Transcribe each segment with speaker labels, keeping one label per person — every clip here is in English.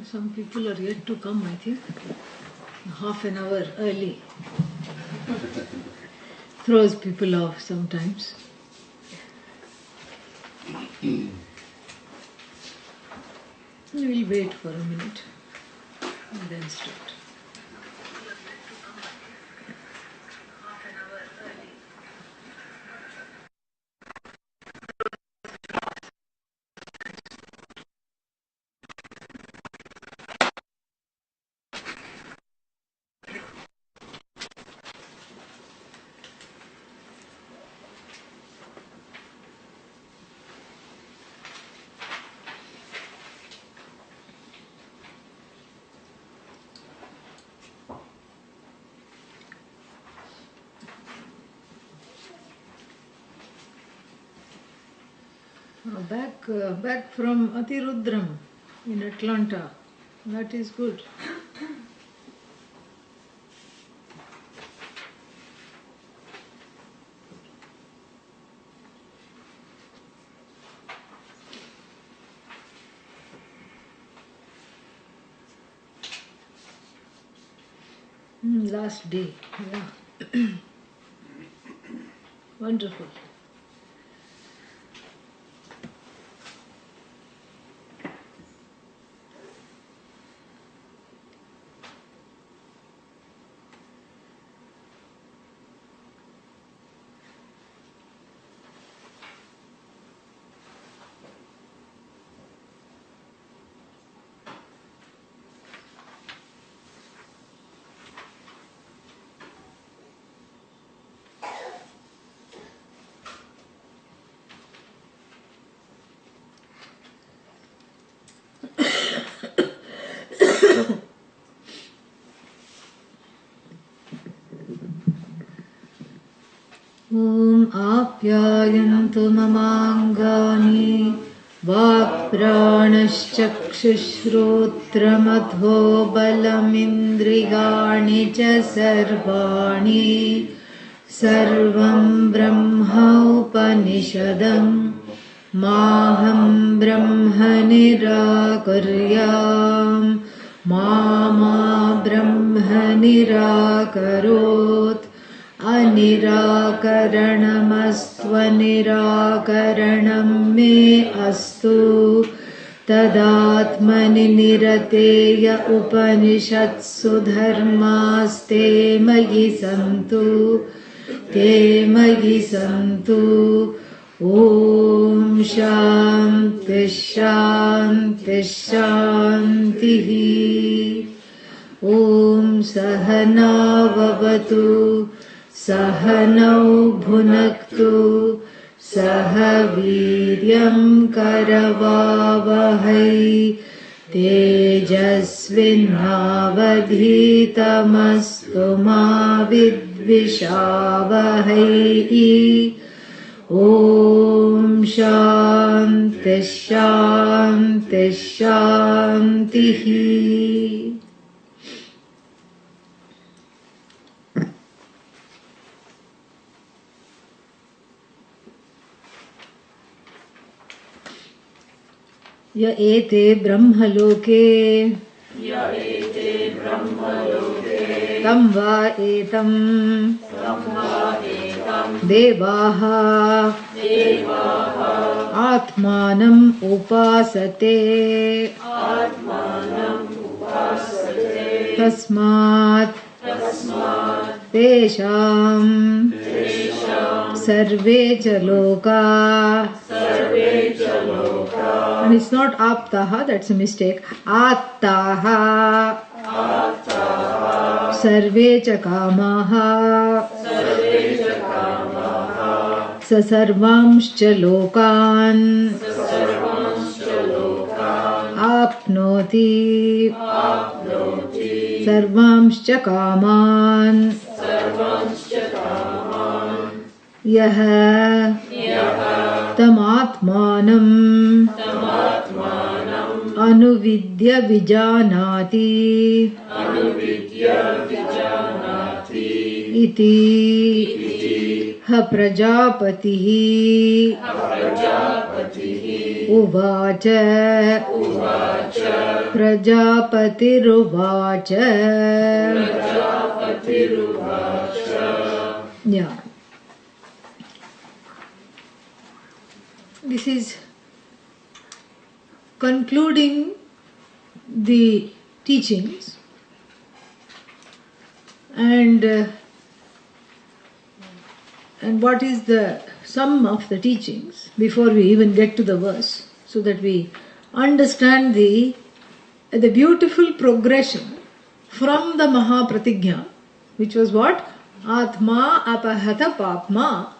Speaker 1: Some people are yet to come, I think. Half an hour early. Throws people off sometimes. We'll wait for a minute and then start. Back from Atirudram in Atlanta. That is good. Last day, yeah. Wonderful. Om Apyayantu Mamangani Vapranashchakshushrotrammadho Balamindriyani Cha Sarvani Sarvam Brahma Upanishadam Maham Brahma Nirakuryam Mama Brahma Nirakarot Anirakaranamastvanirakaranam me astu Tadatmani nirateya upanishatsu dharmaste magi santu te magi santu Om Shanti Shanti Shantihi Om Sahana Vavatu Sahanau Bhunaktu Sahaviryam Karavavahai Tejasvinavadhitamastu ma vidvishavahai Om Shanti Shanti Shantihi Ya ete brahmaloke tam va etam devaha atmanam upasate tasmat tesham sarve cha loka. And it's not aptaha, that's a mistake. Attaha. Sarve cha kamaha. Sasarvamscha lokan. Apnoti. Sarvamscha kaman. Yaha. Tamatmanam anuvidya vijanati Iti ha prajapatihi uvacha prajapatiruvacha. Yeah. This is concluding the teachings, and what is the sum of the teachings before we even get to the verse, so that we understand the beautiful progression from the Mahapratigya, which was what? Atma apahata papma,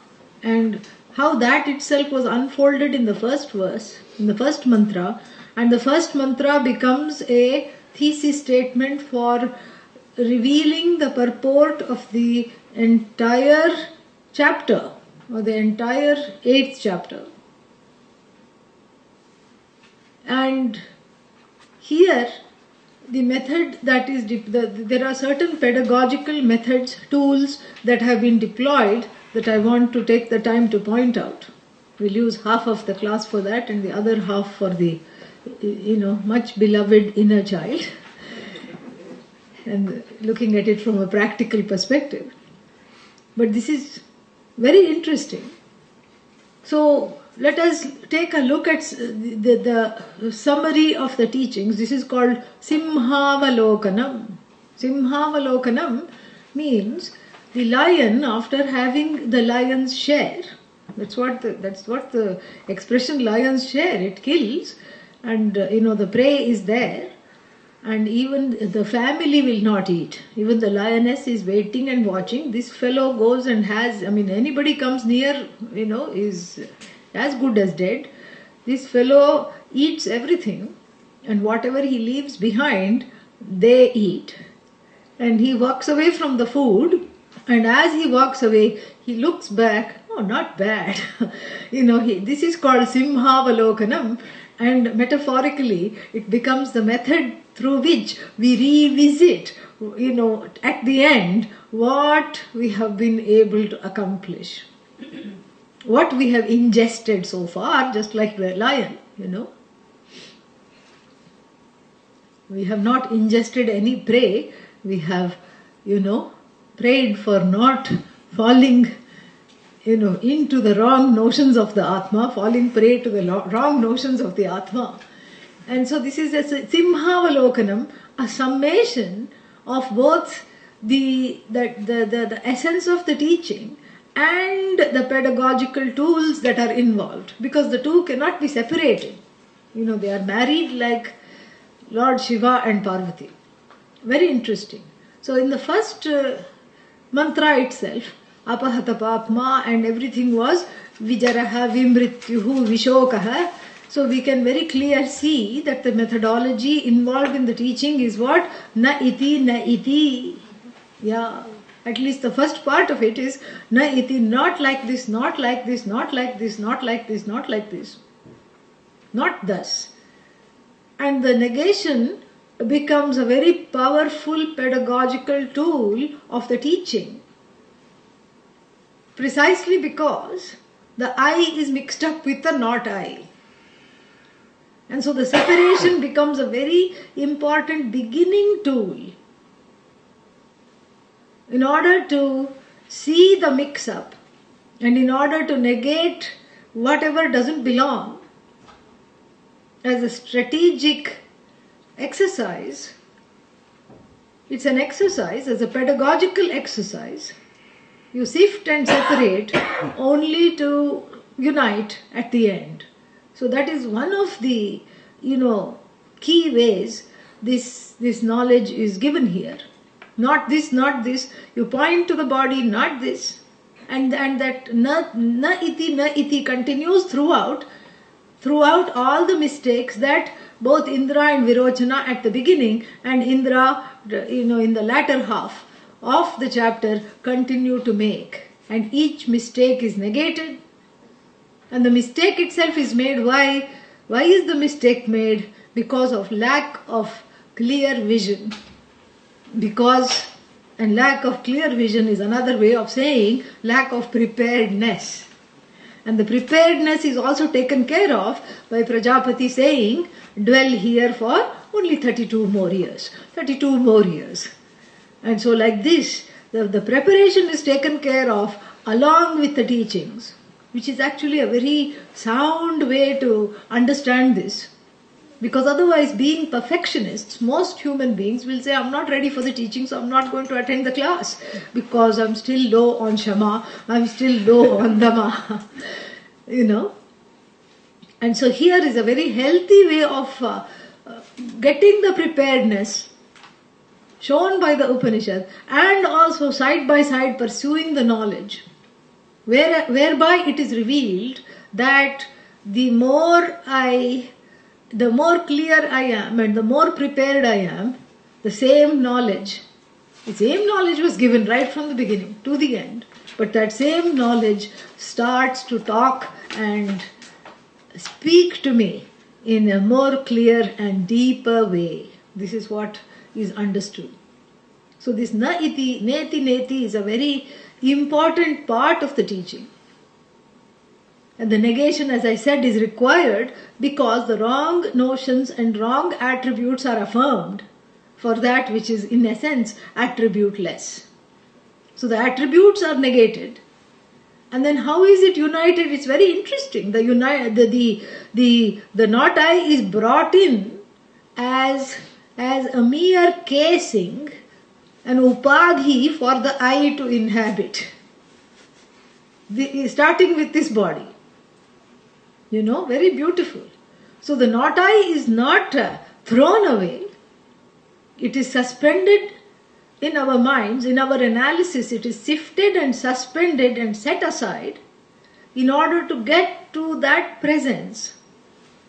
Speaker 1: and how that itself was unfolded in the first verse, in the first mantra, and the first mantra becomes a thesis statement for revealing the purport of the entire chapter, or the entire 8th chapter. And here the method that is, there are certain pedagogical methods, tools that have been deployed that I want to take the time to point out. We'll use half of the class for that and the other half for the, much beloved inner child, and looking at it from a practical perspective. But this is very interesting. So let us take a look at the summary of the teachings. This is called Simhavalokanam. Simhavalokanam means the lion, after having the lion's share. That's what the expression lion's share. It kills, and the prey is there, and even the family will not eat. Even the lioness is waiting and watching. This fellow goes and has, anybody comes near, is as good as dead. This fellow eats everything, and whatever he leaves behind, they eat. And he walks away from the food, and as he walks away, he looks back. Oh, not bad. This is called Simhavalokanam, and metaphorically, it becomes the method through which we revisit, at the end, what we have been able to accomplish. What we have ingested so far, just like the lion, We have not ingested any prey. We have, prayed for not falling, into the wrong notions of the Atma, falling prey to the wrong notions of the Atma. And so this is a Simhavalokanam, a summation of both the essence of the teaching and the pedagogical tools that are involved, because the two cannot be separated. They are married like Lord Shiva and Parvati. Very interesting. So in the first mantra itself, apahata papma, and everything was vijaraha, vimrityuhu, vishokaha. So we can very clearly see that the methodology involved in the teaching is what? Na iti, na iti. Yeah, at least the first part of it is na iti, not like this, not like this, not like this, not like this, not like this. Not thus. And the negation becomes a very powerful pedagogical tool of the teaching. Precisely because the I is mixed up with the not I. And so the separation becomes a very important beginning tool. In order to see the mix-up and in order to negate whatever doesn't belong, as a strategic exercise, it's an exercise, as a pedagogical exercise. You sift and separate only to unite at the end. So that is one of the, key ways this knowledge is given here. Not this, not this. You point to the body, not this. And that na iti continues throughout all the mistakes that both Indra and Virochana at the beginning and Indra, in the latter half of the chapter continue to make. And each mistake is negated. And the mistake itself is made. Why? Why is the mistake made? Because of lack of clear vision. Because, And lack of clear vision is another way of saying lack of preparedness. And the preparedness is also taken care of by Prajapati saying, dwell here for only 32 more years. 32 more years. And so like this, the preparation is taken care of along with the teachings, which is actually a very sound way to understand this. Because otherwise, being perfectionists, most human beings will say, I'm not ready for the teaching, so I'm not going to attend the class because I'm still low on Shama, I'm still low on Dama. And so here is a very healthy way of getting the preparedness shown by the Upanishad and also side by side pursuing the knowledge, whereby it is revealed that the more clear I am and the more prepared I am, the same knowledge was given right from the beginning to the end, but that same knowledge starts to talk and speak to me in a more clear and deeper way. This is what is understood. So this na iti, neti neti is a very important part of the teaching. And the negation, as I said, is required because the wrong notions and wrong attributes are affirmed for that which is in essence attributeless. So the attributes are negated. And then how is it united? It's very interesting. The not I is brought in as a mere casing, an upadhi for the I to inhabit. Starting with this body. Very beautiful. So the not I is not thrown away. It is suspended in our minds, in our analysis. It is sifted and suspended and set aside in order to get to that presence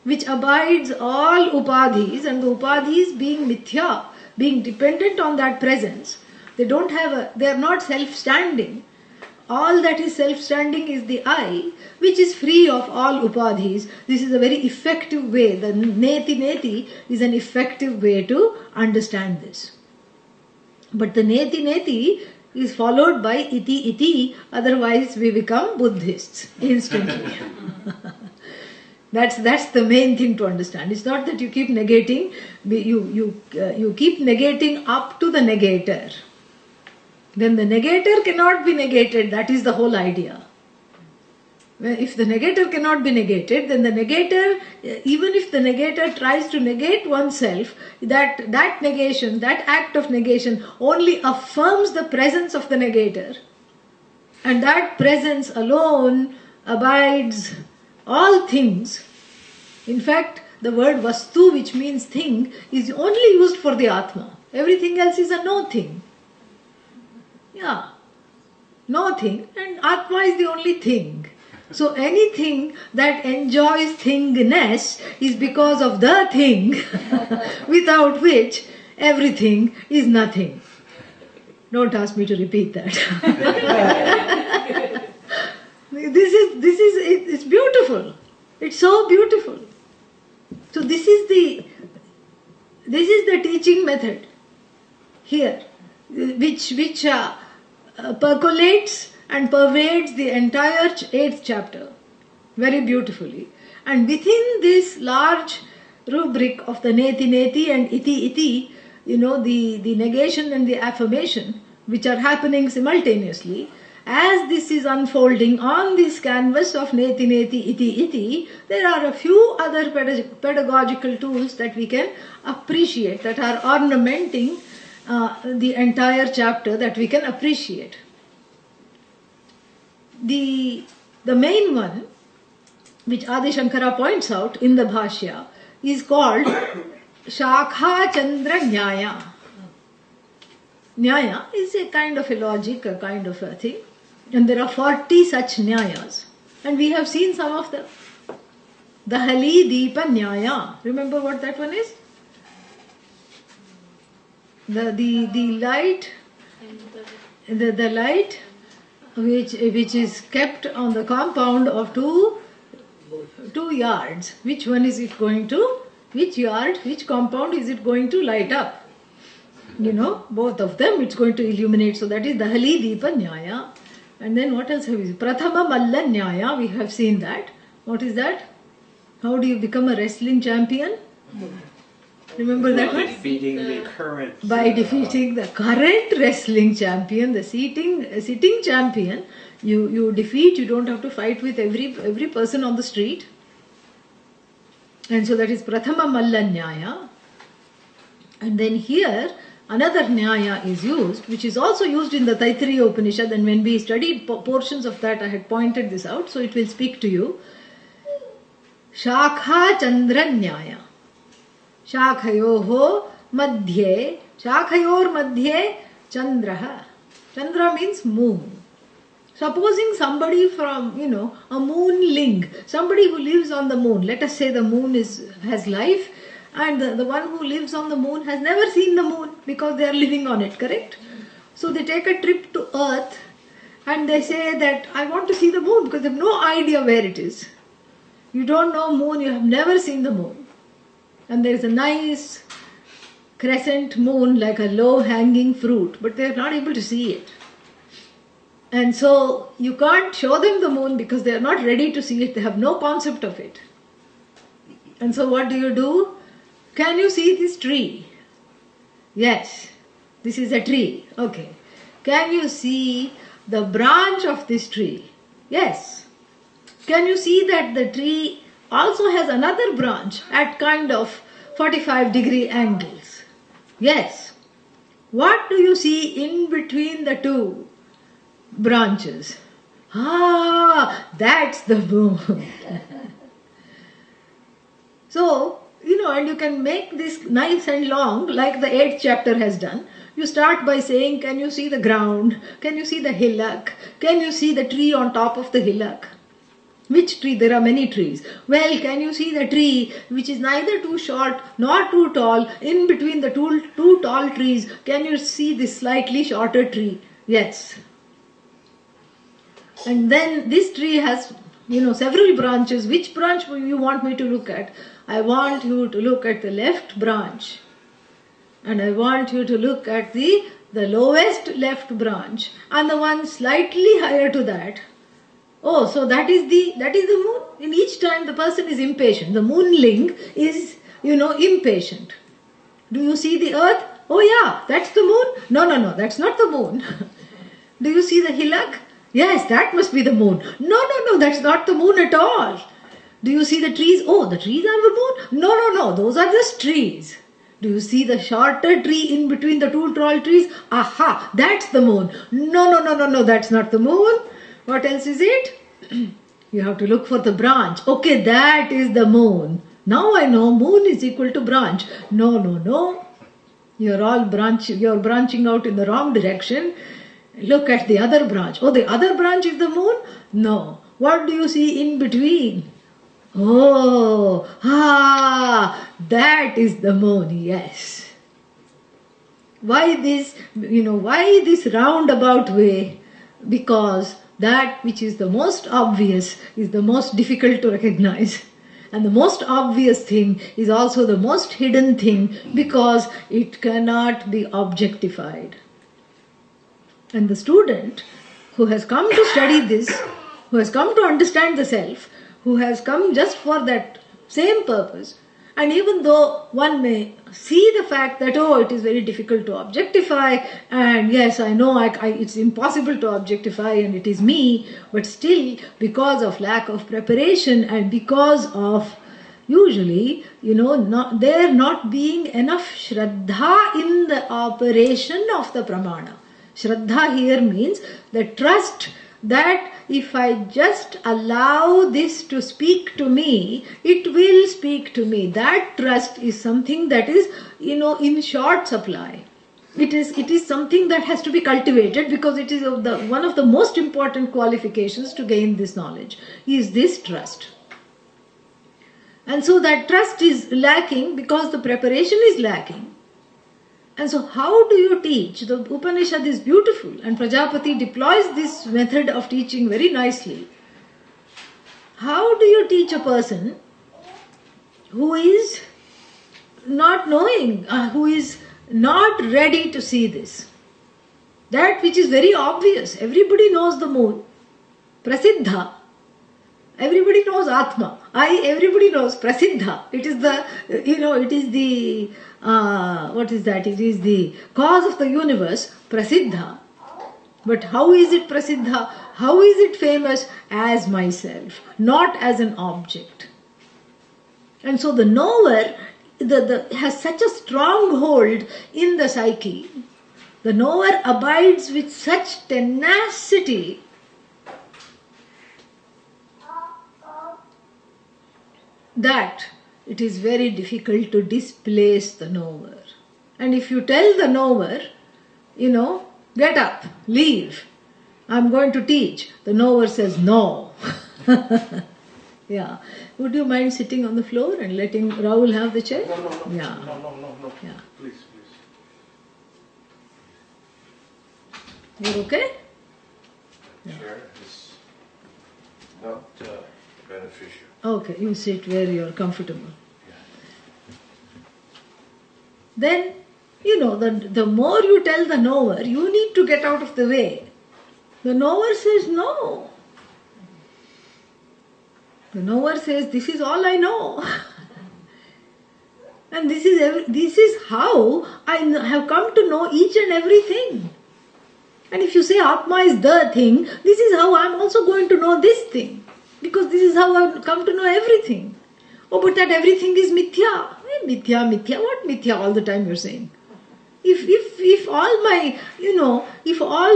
Speaker 1: which abides all upadhis, and the upadhis being mithya, being dependent on that presence, they are not self-standing. All that is self-standing is the I, which is free of all upadhis. This is a very effective way. The neti neti is an effective way to understand this. But the neti neti is followed by iti iti, otherwise we become Buddhists instantly. That's the main thing to understand. It's not that you keep negating, you keep negating up to the negator. Then the negator cannot be negated. That is the whole idea. If the negator cannot be negated, then the negator, even if the negator tries to negate oneself, that negation, that act of negation only affirms the presence of the negator. And that presence alone abides all things. In fact, the word vastu, which means thing, is only used for the Atma. Everything else is a no thing. Yeah, no thing, and Atma is the only thing. So anything that enjoys thingness is because of the thing, without which everything is nothing. Don't ask me to repeat that. It's beautiful. It's so beautiful. So this is the teaching method here, which percolates and pervades the entire 8th chapter very beautifully. And within this large rubric of the neti neti and iti iti, the negation and the affirmation, which are happening simultaneously, as this is unfolding on this canvas of neti neti iti iti, there are a few other pedagogical tools that we can appreciate, that are ornamenting the entire chapter, that we can appreciate. The main one, which Adi Shankara points out in the Bhashya, is called Shakha Chandra Nyaya. Nyaya is a kind of a logic, a kind of a thing. And there are 40 such Nyayas. And we have seen some of them. The Hali Deepa Nyaya. Remember what that one is? The light, the light which is kept on the compound of two yards. Which one is it going to? Which yard? Which compound is it going to light up? both of them, it's going to illuminate. So that is Dahali Deepa Nyaya. And then what else have we seen? Prathama Malla Nyaya, we have seen that. What is that? How do you become a wrestling champion? Remember that one?
Speaker 2: Defeating the current.
Speaker 1: By defeating the current wrestling champion, the sitting champion, you defeat. You don't have to fight with every person on the street. And so that is Prathama Malla Nyaya. And then here another Nyaya is used, which is also used in the Taittiriya Upanishad. And when we studied portions of that, I had pointed this out, so it will speak to you. Shakha Chandra Nyaya. Shakhayoho madhye, Shakhayor madhye Chandraha. Chandra means moon. Supposing somebody from, a moonling, somebody who lives on the moon, let us say the moon has life, and the one who lives on the moon has never seen the moon because they are living on it, correct? So they take a trip to Earth and they say that I want to see the moon because they have no idea where it is. You don't know moon, you have never seen the moon. And there is a nice crescent moon like a low-hanging fruit, but they are not able to see it. And so you can't show them the moon because they are not ready to see it. They have no concept of it. And so what do? Can you see this tree? Yes, this is a tree. Okay. Can you see the branch of this tree? Yes. Can you see that the tree also has another branch at kind of 45-degree angles? Yes. What do you see in between the two branches? That's the moon. So, and you can make this nice and long like the 8th chapter has done. You start by saying, can you see the ground? Can you see the hillock? Can you see the tree on top of the hillock? Which tree? There are many trees. Well, can you see the tree which is neither too short nor too tall? In between the two tall trees, can you see this slightly shorter tree? Yes. And then this tree has, several branches. Which branch do you want me to look at? I want you to look at the left branch. And I want you to look at the lowest left branch. And the one slightly higher to that. Oh, so that is the moon. In each time the person is impatient. The moonling is, impatient. Do you see the earth? Oh yeah, that's the moon. No, that's not the moon. Do you see the hillock? Yes, that must be the moon. No, that's not the moon at all. Do you see the trees? Oh, the trees are the moon? No, those are just trees. Do you see the shorter tree in between the two tall trees? Aha, that's the moon. No, that's not the moon. What else is it? You have to look for the branch. Okay, that is the moon. Now I know moon is equal to branch. No. You're branching out in the wrong direction. Look at the other branch. Oh, the other branch is the moon? No. What do you see in between? Oh, that is the moon, yes. Why this roundabout way? Because that which is the most obvious is the most difficult to recognize. And the most obvious thing is also the most hidden thing because it cannot be objectified. And the student who has come to study this, who has come to understand the self, who has come just for that same purpose, and even though one may see the fact that, it is very difficult to objectify, and yes, I know it's impossible to objectify and it is me, but still, because of lack of preparation and because of usually, there not being enough Shraddha in the operation of the pramana. Shraddha here means the trust that if I just allow this to speak to me, it will speak to me. That trust is something that is, in short supply. It is something that has to be cultivated because it is one of the most important qualifications to gain this knowledge, is this trust. And so that trust is lacking because the preparation is lacking. And so how do you teach? The Upanishad is beautiful and Prajapati deploys this method of teaching very nicely. How do you teach a person who is not knowing, who is not ready to see this. That which is very obvious. Everybody knows the moon. Prasiddha. Everybody knows Atma. Everybody knows Prasiddha. It is the, it is the, what is that? It is the cause of the universe, Prasiddha. But how is it Prasiddha? How is it famous? As myself, not as an object. And so the knower has such a strong hold in the psyche. The knower abides with such tenacity that it is very difficult to displace the knower. And if you tell the knower, get up, leave, I'm going to teach, the knower says no. Yeah. Would you mind sitting on the floor and letting Rahul have the chair?
Speaker 2: No.
Speaker 1: Yeah.
Speaker 2: No.
Speaker 1: Yeah.
Speaker 2: Please.
Speaker 1: You're okay?
Speaker 2: Chair is not beneficial.
Speaker 1: Okay, you sit where you're comfortable.
Speaker 2: Yeah.
Speaker 1: Then, the more you tell the knower, you need to get out of the way. The knower says no. The knower says, this is all I know. And this is how I have come to know each and everything. And if you say Atma is the thing, this is how I'm also going to know this thing. Because this is how I've come to know everything. Oh, but that everything is mithya. Mithya. What mithya all the time you're saying? If all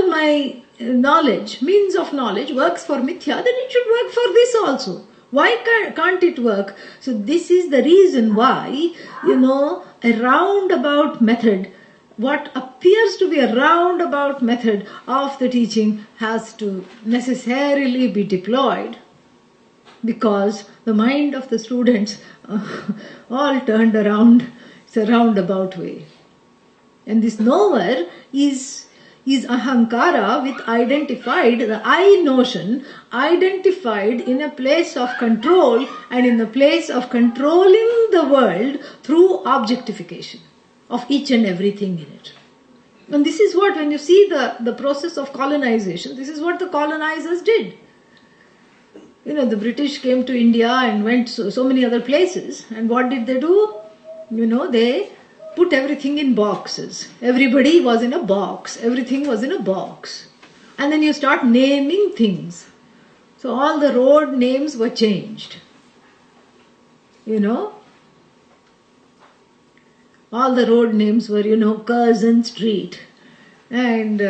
Speaker 1: my knowledge, means of knowledge works for mithya, then it should work for this also. Why can't it work? So this is the reason why, a roundabout method, what appears to be a roundabout method of the teaching has to necessarily be deployed, because the mind of the students all turned around. It's a roundabout way. And this knower is ahankara with identified, the I notion, identified in a place of control and in the place of controlling the world through objectification of each and everything in it. And this is what, when you see the process of colonization, this is what the colonizers did. The British came to India and went so many other places. And what did they do? They put everything in boxes. Everybody was in a box. Everything was in a box. And then you start naming things. So all the road names were changed. All the road names were, Curzon Street. And,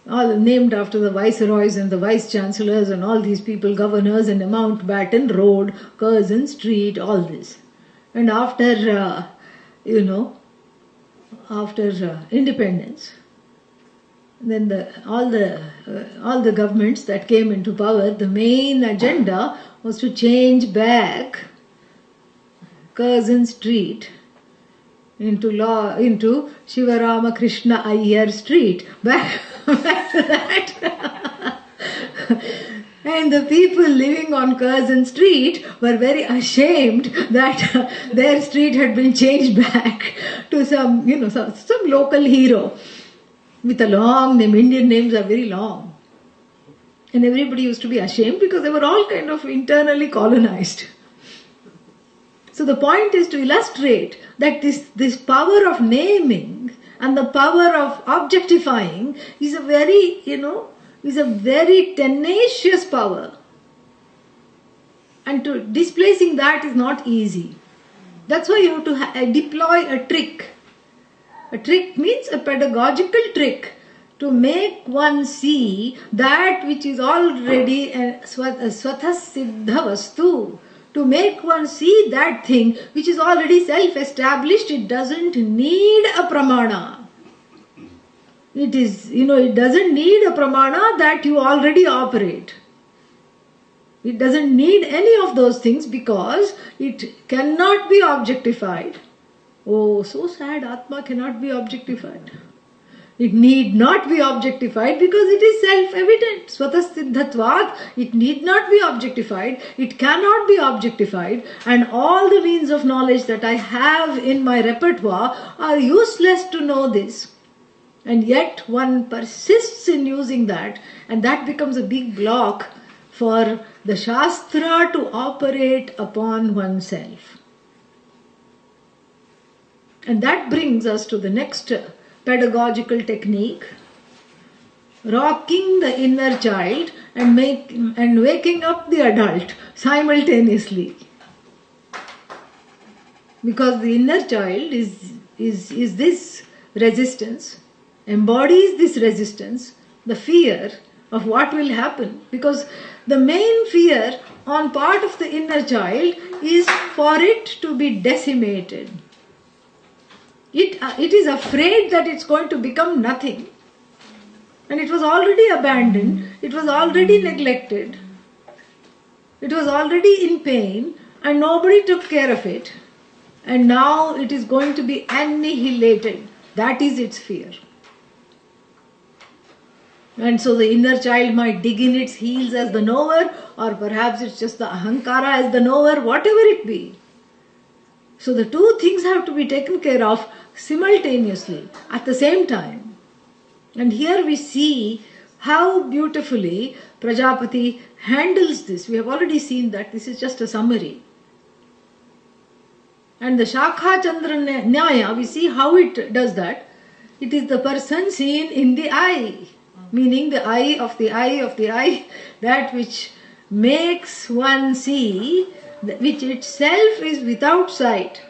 Speaker 1: all named after the viceroys and the vice-chancellors and all these people, governors, and Mountbatten Road, Curzon Street, all this. And after independence, then all the governments that came into power, the main agenda was to change back Curzon Street into Shivarama Krishna Iyer Street, back to that. And the people living on Curzon Street were very ashamed that their street had been changed back to some local hero with a long name. Indian names are very long. And everybody used to be ashamed because they were all kind of internally colonized. So the point is to illustrate that this power of naming and the power of objectifying is a very, tenacious power. And to displacing that is not easy. That's why you have to deploy a trick. A trick means a pedagogical trick to make one see that which is already a swatha siddha vastu. To make one see that thing which is already self-established. It doesn't need a pramana. It doesn't need a pramana that you already operate. It doesn't need any of those things because it cannot be objectified. Oh, so sad, Atma cannot be objectified. It need not be objectified because it is self-evident. Swatasiddhatvat, it need not be objectified, it cannot be objectified, and all the means of knowledge that I have in my repertoire are useless to know this. And yet one persists in using that, and that becomes a big block for the Shastra to operate upon oneself. And that brings us to the next pedagogical technique, rocking the inner child and waking up the adult simultaneously. Because the inner child is this resistance, embodies this resistance, the fear of what will happen. Because the main fear on part of the inner child is for it to be decimated. It is afraid that it's going to become nothing. And it was already abandoned, it was already neglected, it was already in pain, and nobody took care of it. And now it is going to be annihilated. That is its fear. And so the inner child might dig in its heels as the knower, or perhaps it's just the ahankara as the knower, whatever it be. So the two things have to be taken care of simultaneously, at the same time. And here we see how beautifully Prajapati handles this. We have already seen that. This is just a summary. And the Shakha Chandra Nyaya, we see how it does that. It is the person seen in the eye, meaning the eye of the eye of the eye, that which makes one see, which itself is without sight,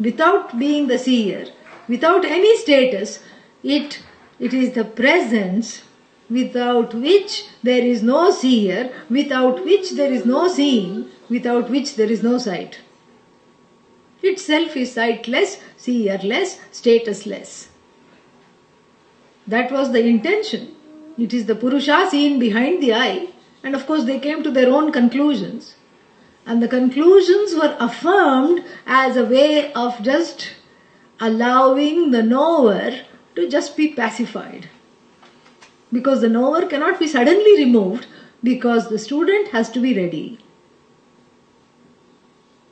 Speaker 1: without being the seer, without any status. It is the presence without which there is no seer, without which there is no seeing, without which there is no sight. Itself is sightless, seerless, statusless. That was the intention. It is the Purusha seen behind the eye, and of course they came to their own conclusions. And the conclusions were affirmed as a way of just allowing the knower to just be pacified. Because the knower cannot be suddenly removed, because the student has to be ready.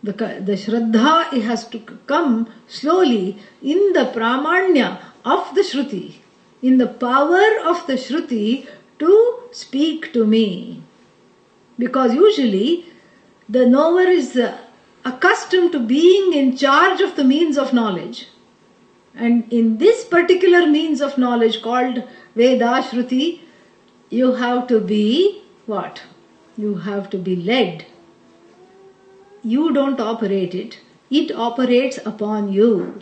Speaker 1: The Shraddha, it has to come slowly in the Pramanya of the Shruti, in the power of the Shruti to speak to me. Because usually the knower is accustomed to being in charge of the means of knowledge. And in this particular means of knowledge called Veda, Shruti, you have to be what? You have to be led. You don't operate it. It operates upon you.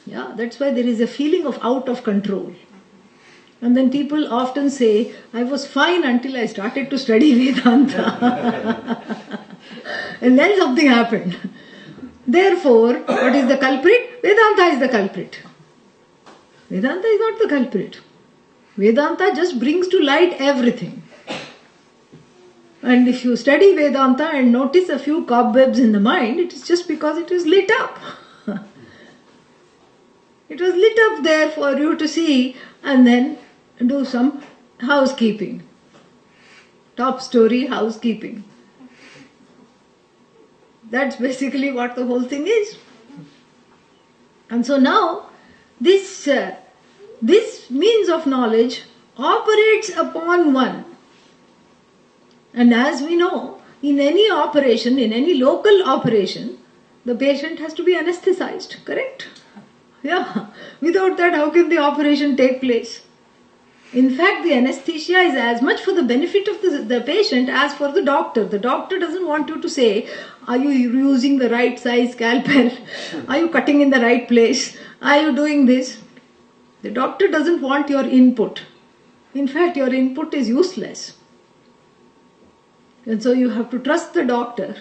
Speaker 1: Yeah, that's why there is a feeling of out of control. And then people often say, I was fine until I started to study Vedanta. And then something happened. Therefore, what is the culprit? Vedanta is the culprit. Vedanta is not the culprit. Vedanta just brings to light everything. And if you study Vedanta and notice a few cobwebs in the mind, it is just because it is lit up. It was lit up there for you to see and then do some housekeeping. Top story housekeeping. That's basically what the whole thing is. And so now, this means of knowledge operates upon one. And as we know, in any operation, in any local operation, the patient has to be anesthetized, correct? Yeah. Without that, how can the operation take place? In fact, the anesthesia is as much for the benefit of the patient as for the doctor. The doctor doesn't want you to say, are you using the right size scalpel? Are you cutting in the right place? Are you doing this? The doctor doesn't want your input. In fact, your input is useless. And so you have to trust the doctor.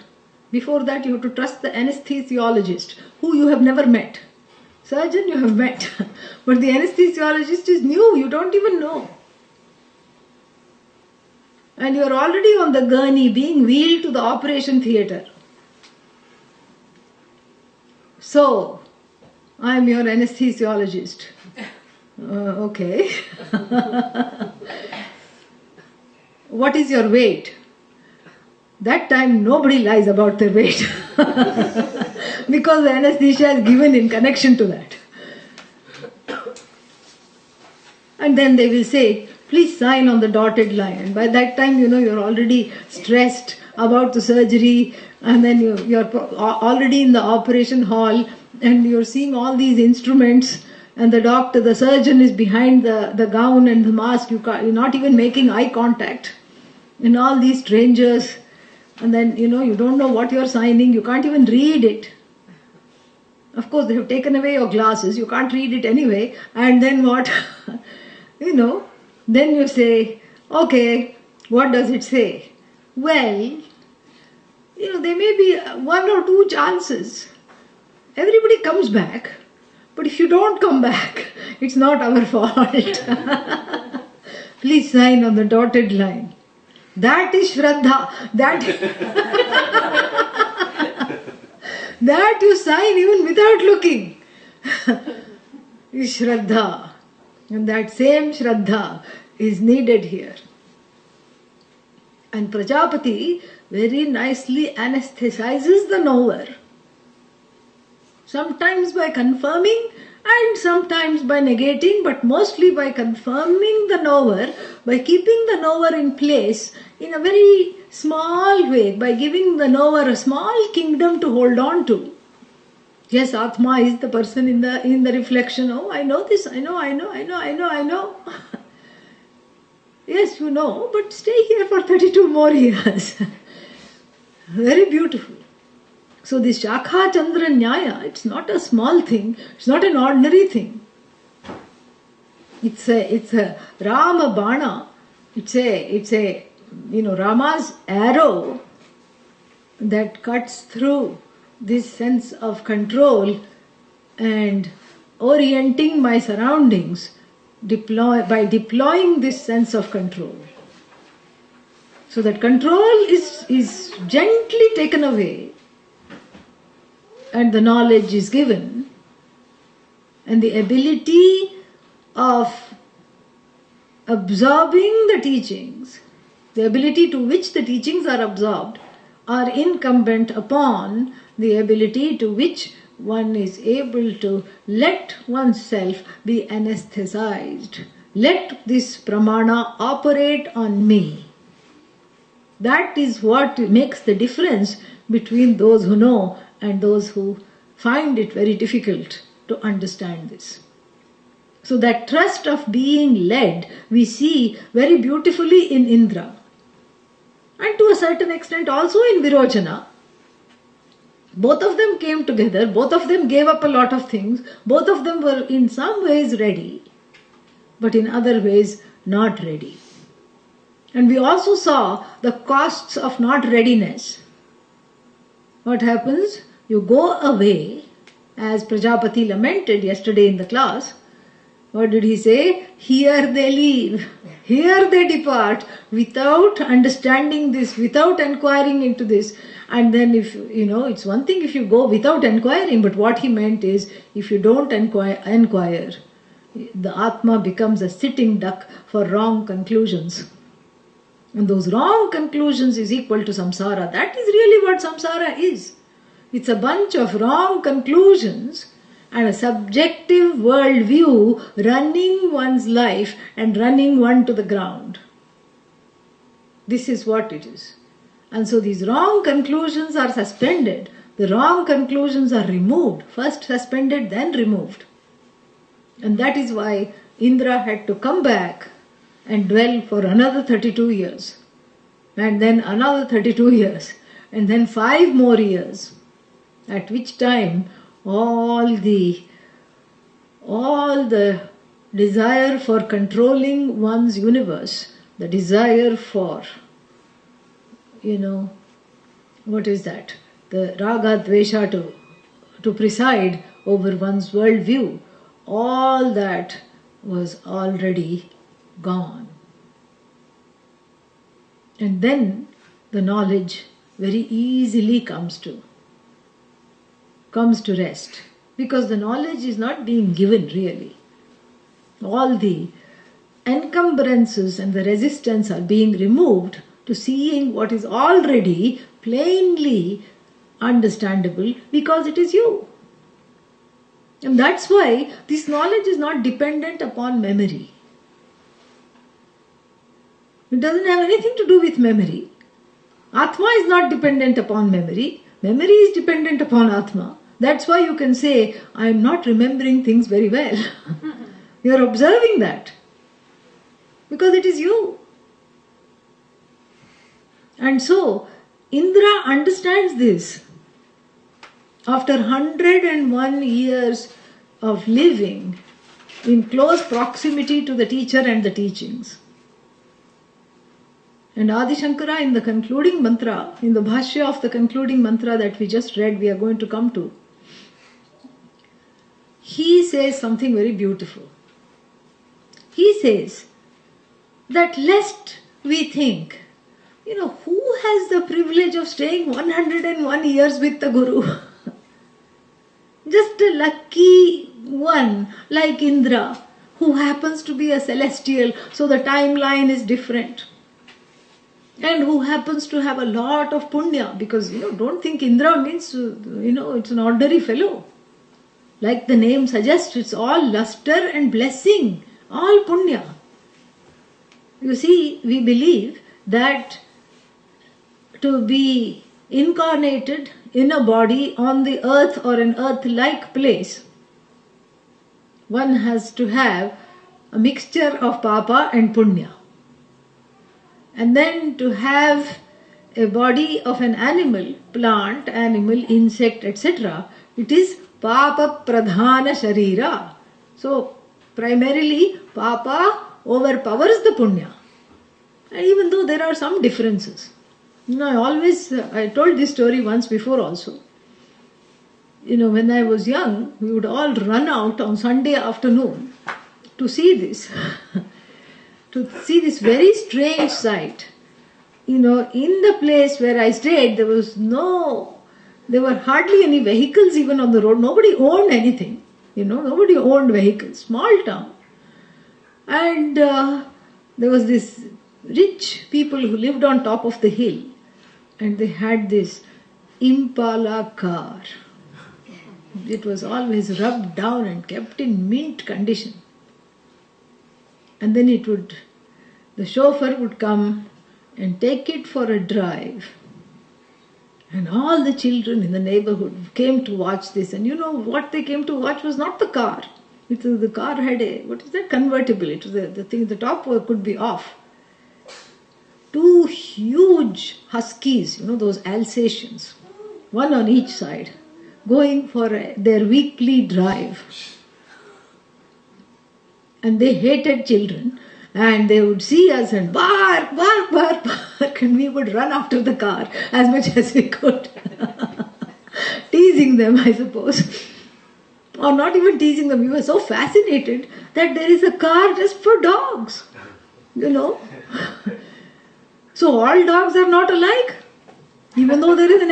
Speaker 1: Before that, you have to trust the anesthesiologist, who you have never met. Surgeon you have met, but the anesthesiologist is new, you don't even know. And you are already on the gurney being wheeled to the operation theatre. So, I am your anesthesiologist. Okay. What is your weight? That time nobody lies about their weight. Because the anesthesia is given in connection to that. And then they will say, please sign on the dotted line. And by that time, you're already stressed about the surgery, and then you're already in the operation hall, and you're seeing all these instruments, and the surgeon is behind the gown and the mask. You're not even making eye contact. And all these strangers, and then, you don't know what you're signing. You can't even read it. Of course, they have taken away your glasses. You can't read it anyway. And then what? Then you say, okay, what does it say? Well, there may be 1 or 2 chances. Everybody comes back. But if you don't come back, it's not our fault. Please sign on the dotted line. That is Shraddha. That you sign even without looking. Is Shraddha. And that same Shraddha is needed here. And Prajapati very nicely anesthetizes the knower. Sometimes by confirming and sometimes by negating, but mostly by confirming the knower, by keeping the knower in place in a very small way, by giving the knower a small kingdom to hold on to. Yes, Atma is the person in the reflection. Oh, I know this, I know. Yes, you know, but stay here for 32 more years. Very beautiful. So this Shakha Chandra Nyaya, it's not a small thing, it's not an ordinary thing. It's a Rama Bana, it's a Rama's arrow that cuts through this sense of control and orienting my surroundings by deploying this sense of control. So that control is gently taken away and the knowledge is given, and the ability of absorbing the teachings, the ability to which the teachings are absorbed, are incumbent upon the ability to which one is able to let oneself be anesthetized. Let this pramana operate on me. That is what makes the difference between those who know and those who find it very difficult to understand this. So that trust of being led we see very beautifully in Indra. And to a certain extent also in Virochana. Both of them came together, both of them gave up a lot of things, both of them were in some ways ready, but in other ways not ready. And we also saw the costs of not readiness. What happens? You go away, as Prajapati lamented yesterday in the class. What did he say? Here they leave, here they depart, without understanding this, without inquiring into this. And then it's one thing if you go without inquiring, but what he meant is, if you don't inquire, the Atma becomes a sitting duck for wrong conclusions. And those wrong conclusions is equal to samsara. That is really what samsara is. It's a bunch of wrong conclusions and a subjective worldview running one's life and running one to the ground. This is what it is. And so these wrong conclusions are suspended. The wrong conclusions are removed. First suspended, then removed. And that is why Indra had to come back and dwell for another 32 years. And then another 32 years. And then 5 more years. At which time all the desire for controlling one's universe, the desire for, what is that? The raga dvesha to preside over one's worldview, all that was already gone. And then the knowledge very easily comes to rest, because the knowledge is not being given really. all the encumbrances and the resistance are being removed to seeing what is already plainly understandable because it is you. And that's why this knowledge is not dependent upon memory. It doesn't have anything to do with memory. Atma is not dependent upon memory. Memory is dependent upon Atma. That's why you can say, I am not remembering things very well. You are observing that. Because it is you. And so, Indra understands this. After 101 years of living in close proximity to the teacher and the teachings. And Adi Shankara in the concluding mantra, in the bhashya of the concluding mantra that we just read, we are going to come to, he says something very beautiful. He says that lest we think, who has the privilege of staying 101 years with the Guru? Just a lucky one like Indra, who happens to be a celestial, so the timeline is different. And who happens to have a lot of punya, because don't think Indra means, it's an ordinary fellow. Like the name suggests, it's all luster and blessing, all punya. You see, we believe that to be incarnated in a body on the earth or an earth-like place, one has to have a mixture of papa and punya. And then to have a body of an animal, plant, animal, insect, etc., it is papa pradhana sharira. So, primarily, papa overpowers the punya. And even though there are some differences. I told this story once before also. When I was young, we would all run out on Sunday afternoon to see this. To see this very strange sight. In the place where I stayed, there were hardly any vehicles even on the road. Nobody owned anything. Nobody owned vehicles. Small town. And there was this rich people who lived on top of the hill. And they had this Impala car. It was always rubbed down and kept in mint condition. And then the chauffeur would come and take it for a drive. And all the children in the neighborhood came to watch this. And what they came to watch was not the car. The car had convertible. It was the thing, the top could be off. 2 huge huskies, those Alsatians, one on each side, going for their weekly drive. And they hated children, and they would see us and bark, bark, bark, bark, and we would run after the car as much as we could. Teasing them, I suppose. Or not even teasing them, we were so fascinated that there is a car just for dogs, So all dogs are not alike, even though there is an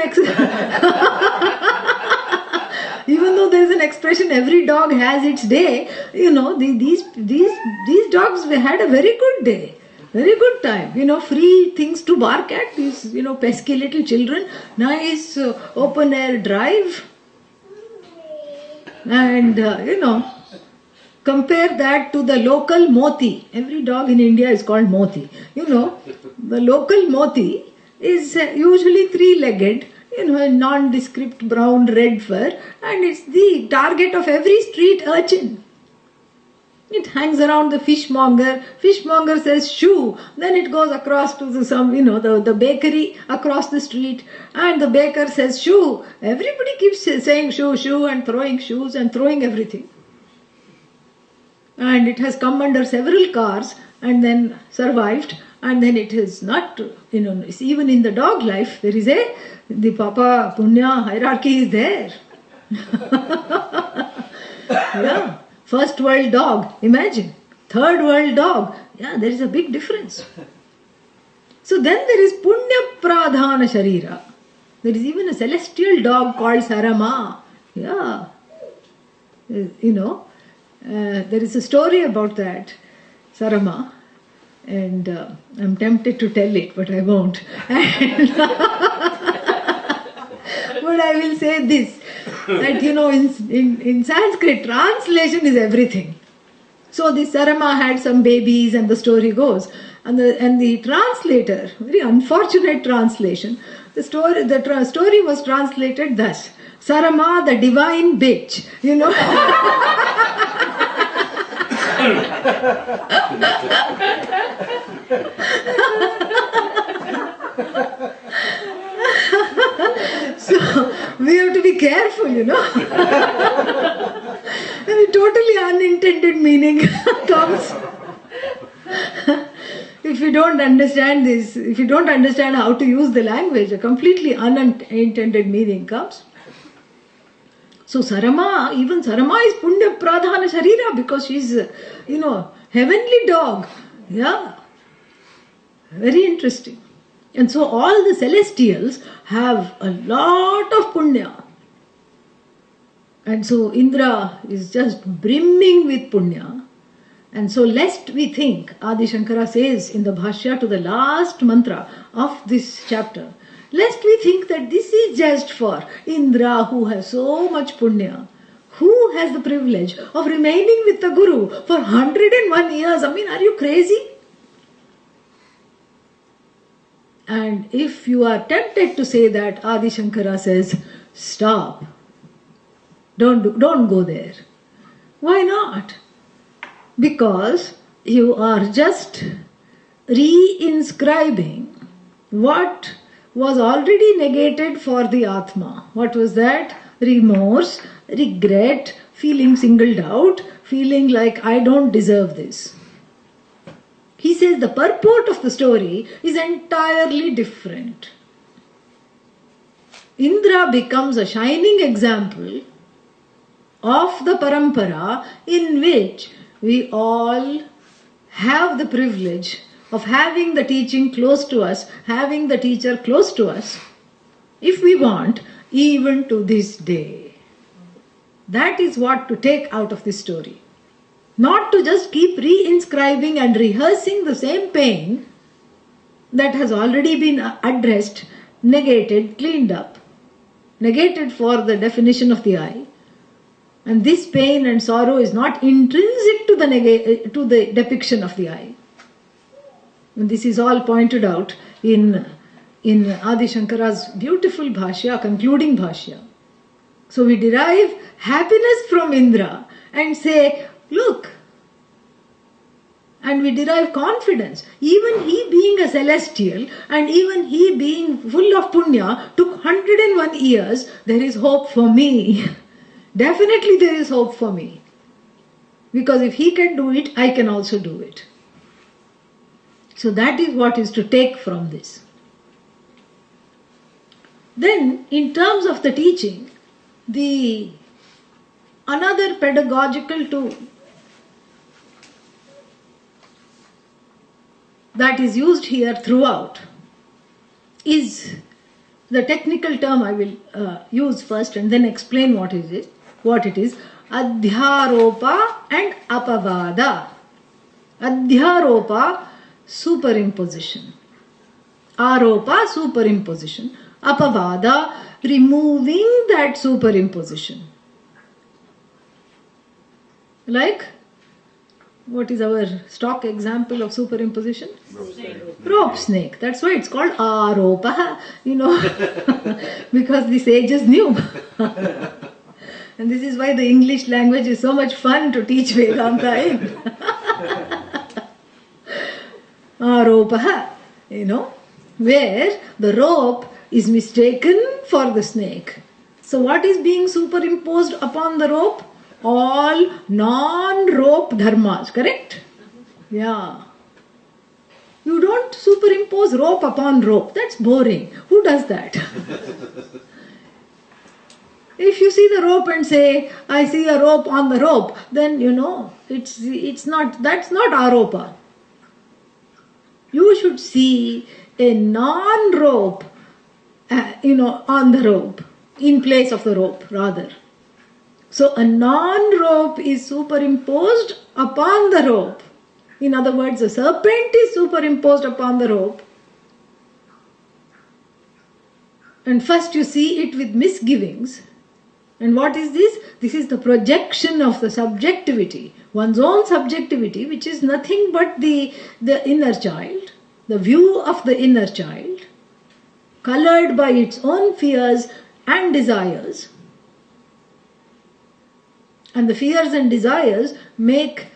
Speaker 1: expression, every dog has its day. These dogs had a very good day, very good time. Free things to bark at. These pesky little children, nice open air drive, and compare that to the local moti. Every dog in India is called moti. The local moti is usually 3-legged, nondescript brown red fur, and it's the target of every street urchin. It hangs around the fishmonger. Fishmonger says shoo. Then it goes across to the bakery across the street, and the baker says shoo. Everybody keeps saying shoo, shoo, and throwing shoes and throwing everything. And it has come under several cars and then survived. And then it is not, even in the dog life, there is the Papa Punya hierarchy is there. Yeah. First world dog, imagine. Third world dog, yeah, there is a big difference. So then there is Punya Pradhana Sharira. There is even a celestial dog called Sarama. Yeah. There is a story about that, Sarama, and I'm tempted to tell it, but I won't. But I will say this, that in Sanskrit, translation is everything. So the Sarama had some babies and the story goes. And the translator, very unfortunate translation, the story was translated thus: Sarama, the divine bitch, So we have to be careful, A totally unintended meaning comes. If you don't understand this, if you don't understand how to use the language, a completely unintended meaning comes. So Sarama is Punya Pradhana Sharira because she's, heavenly dog. Yeah. Very interesting. And so all the celestials have a lot of Punya. And so Indra is just brimming with Punya. And so lest we think, Adi Shankara says in the Bhashya to the last mantra of this chapter, lest we think that this is just for Indra who has so much Punya, who has the privilege of remaining with the Guru for 101 years. I mean, are you crazy? And if you are tempted to say that, Adi Shankara says, stop. Don't go there. Why not? Because you are just reinscribing what was already negated for the Atma. What was that? Remorse, regret, feeling singled out, feeling like I don't deserve this. He says the purport of the story is entirely different. Indra becomes a shining example of the parampara in which we all have the privilege of having the teaching close to us, having the teacher close to us, if we want, even to this day. That is what to take out of this story. Not to just keep reinscribing and rehearsing the same pain that has already been addressed, negated, cleaned up, negated for the definition of the I. And this pain and sorrow is not intrinsic to the depiction of the I. And this is all pointed out in Adi Shankara's beautiful Bhashya, concluding Bhashya. So we derive happiness from Indra and say, look, and we derive confidence. Even he being a celestial and even he being full of punya took 101 years, there is hope for me. Definitely there is hope for me. Because if he can do it, I can also do it. So that is what is to take from this. Then, in terms of the teaching, another pedagogical tool that is used here throughout is the technical term I will use first and then explain what it is. Adhyaropa and apavada. Adhyaropa, superimposition. Aropa, superimposition. Apavada, removing that superimposition. Like, what is our stock example of superimposition? Rope snake. That's why it's called Aropa, because the sages knew. And this is why the English language is so much fun to teach Vedanta in. Aropa, where the rope is mistaken for the snake. So what is being superimposed upon the rope? All non-rope dharmas, correct? Yeah. You don't superimpose rope upon rope. That's boring. Who does that? If you see the rope and say, I see a rope on the rope, then that's not aropa. You should see a non-rope, on the rope, in place of the rope, rather. So a non-rope is superimposed upon the rope. In other words, a serpent is superimposed upon the rope. And first you see it with misgivings. And what is this? This is the projection of the subjectivity, one's own subjectivity, which is nothing but the inner child, the view of the inner child, colored by its own fears and desires. And the fears and desires make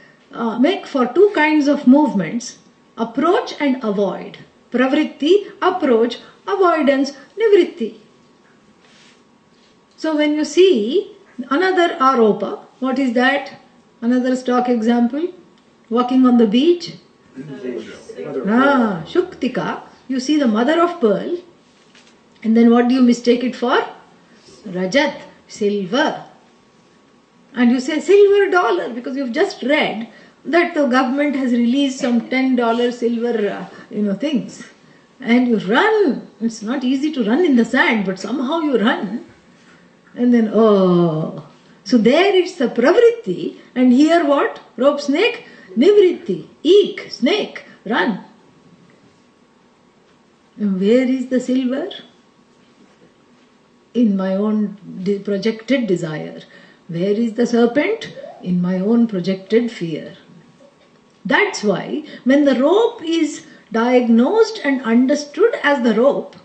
Speaker 1: for two kinds of movements: approach and avoid. Pravritti, approach; avoidance, nivritti. So when you see another aropa, what is that? Another stock example, walking on the beach. Shuktika, you see the mother of pearl, and then what do you mistake it for? Rajat, silver. And you say silver dollar because you've just read that the government has released some $10 silver things. And you run. It's not easy to run in the sand, but somehow you run. And then, so there it's the pravritti, and here what? Rope snake, nivritti, eek, snake, run. And where is the silver? In my own projected desire. Where is the serpent? In my own projected fear. That's why when the rope is diagnosed and understood as the rope,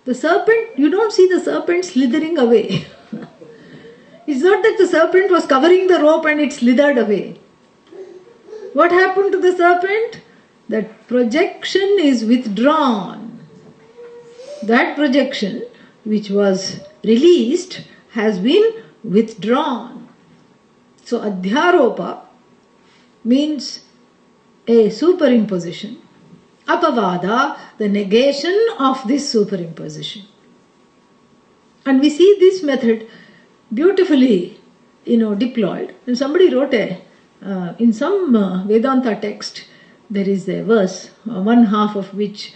Speaker 1: the serpent, you don't see the serpent slithering away. It's not that the serpent was covering the rope and it slithered away. What happened to the serpent? That projection is withdrawn. That projection, which was released, has been withdrawn. So adhyaropa means a superimposition. Apavada, the negation of this superimposition. And we see this method beautifully, deployed. And somebody wrote in some Vedanta text, there is a verse, one half of which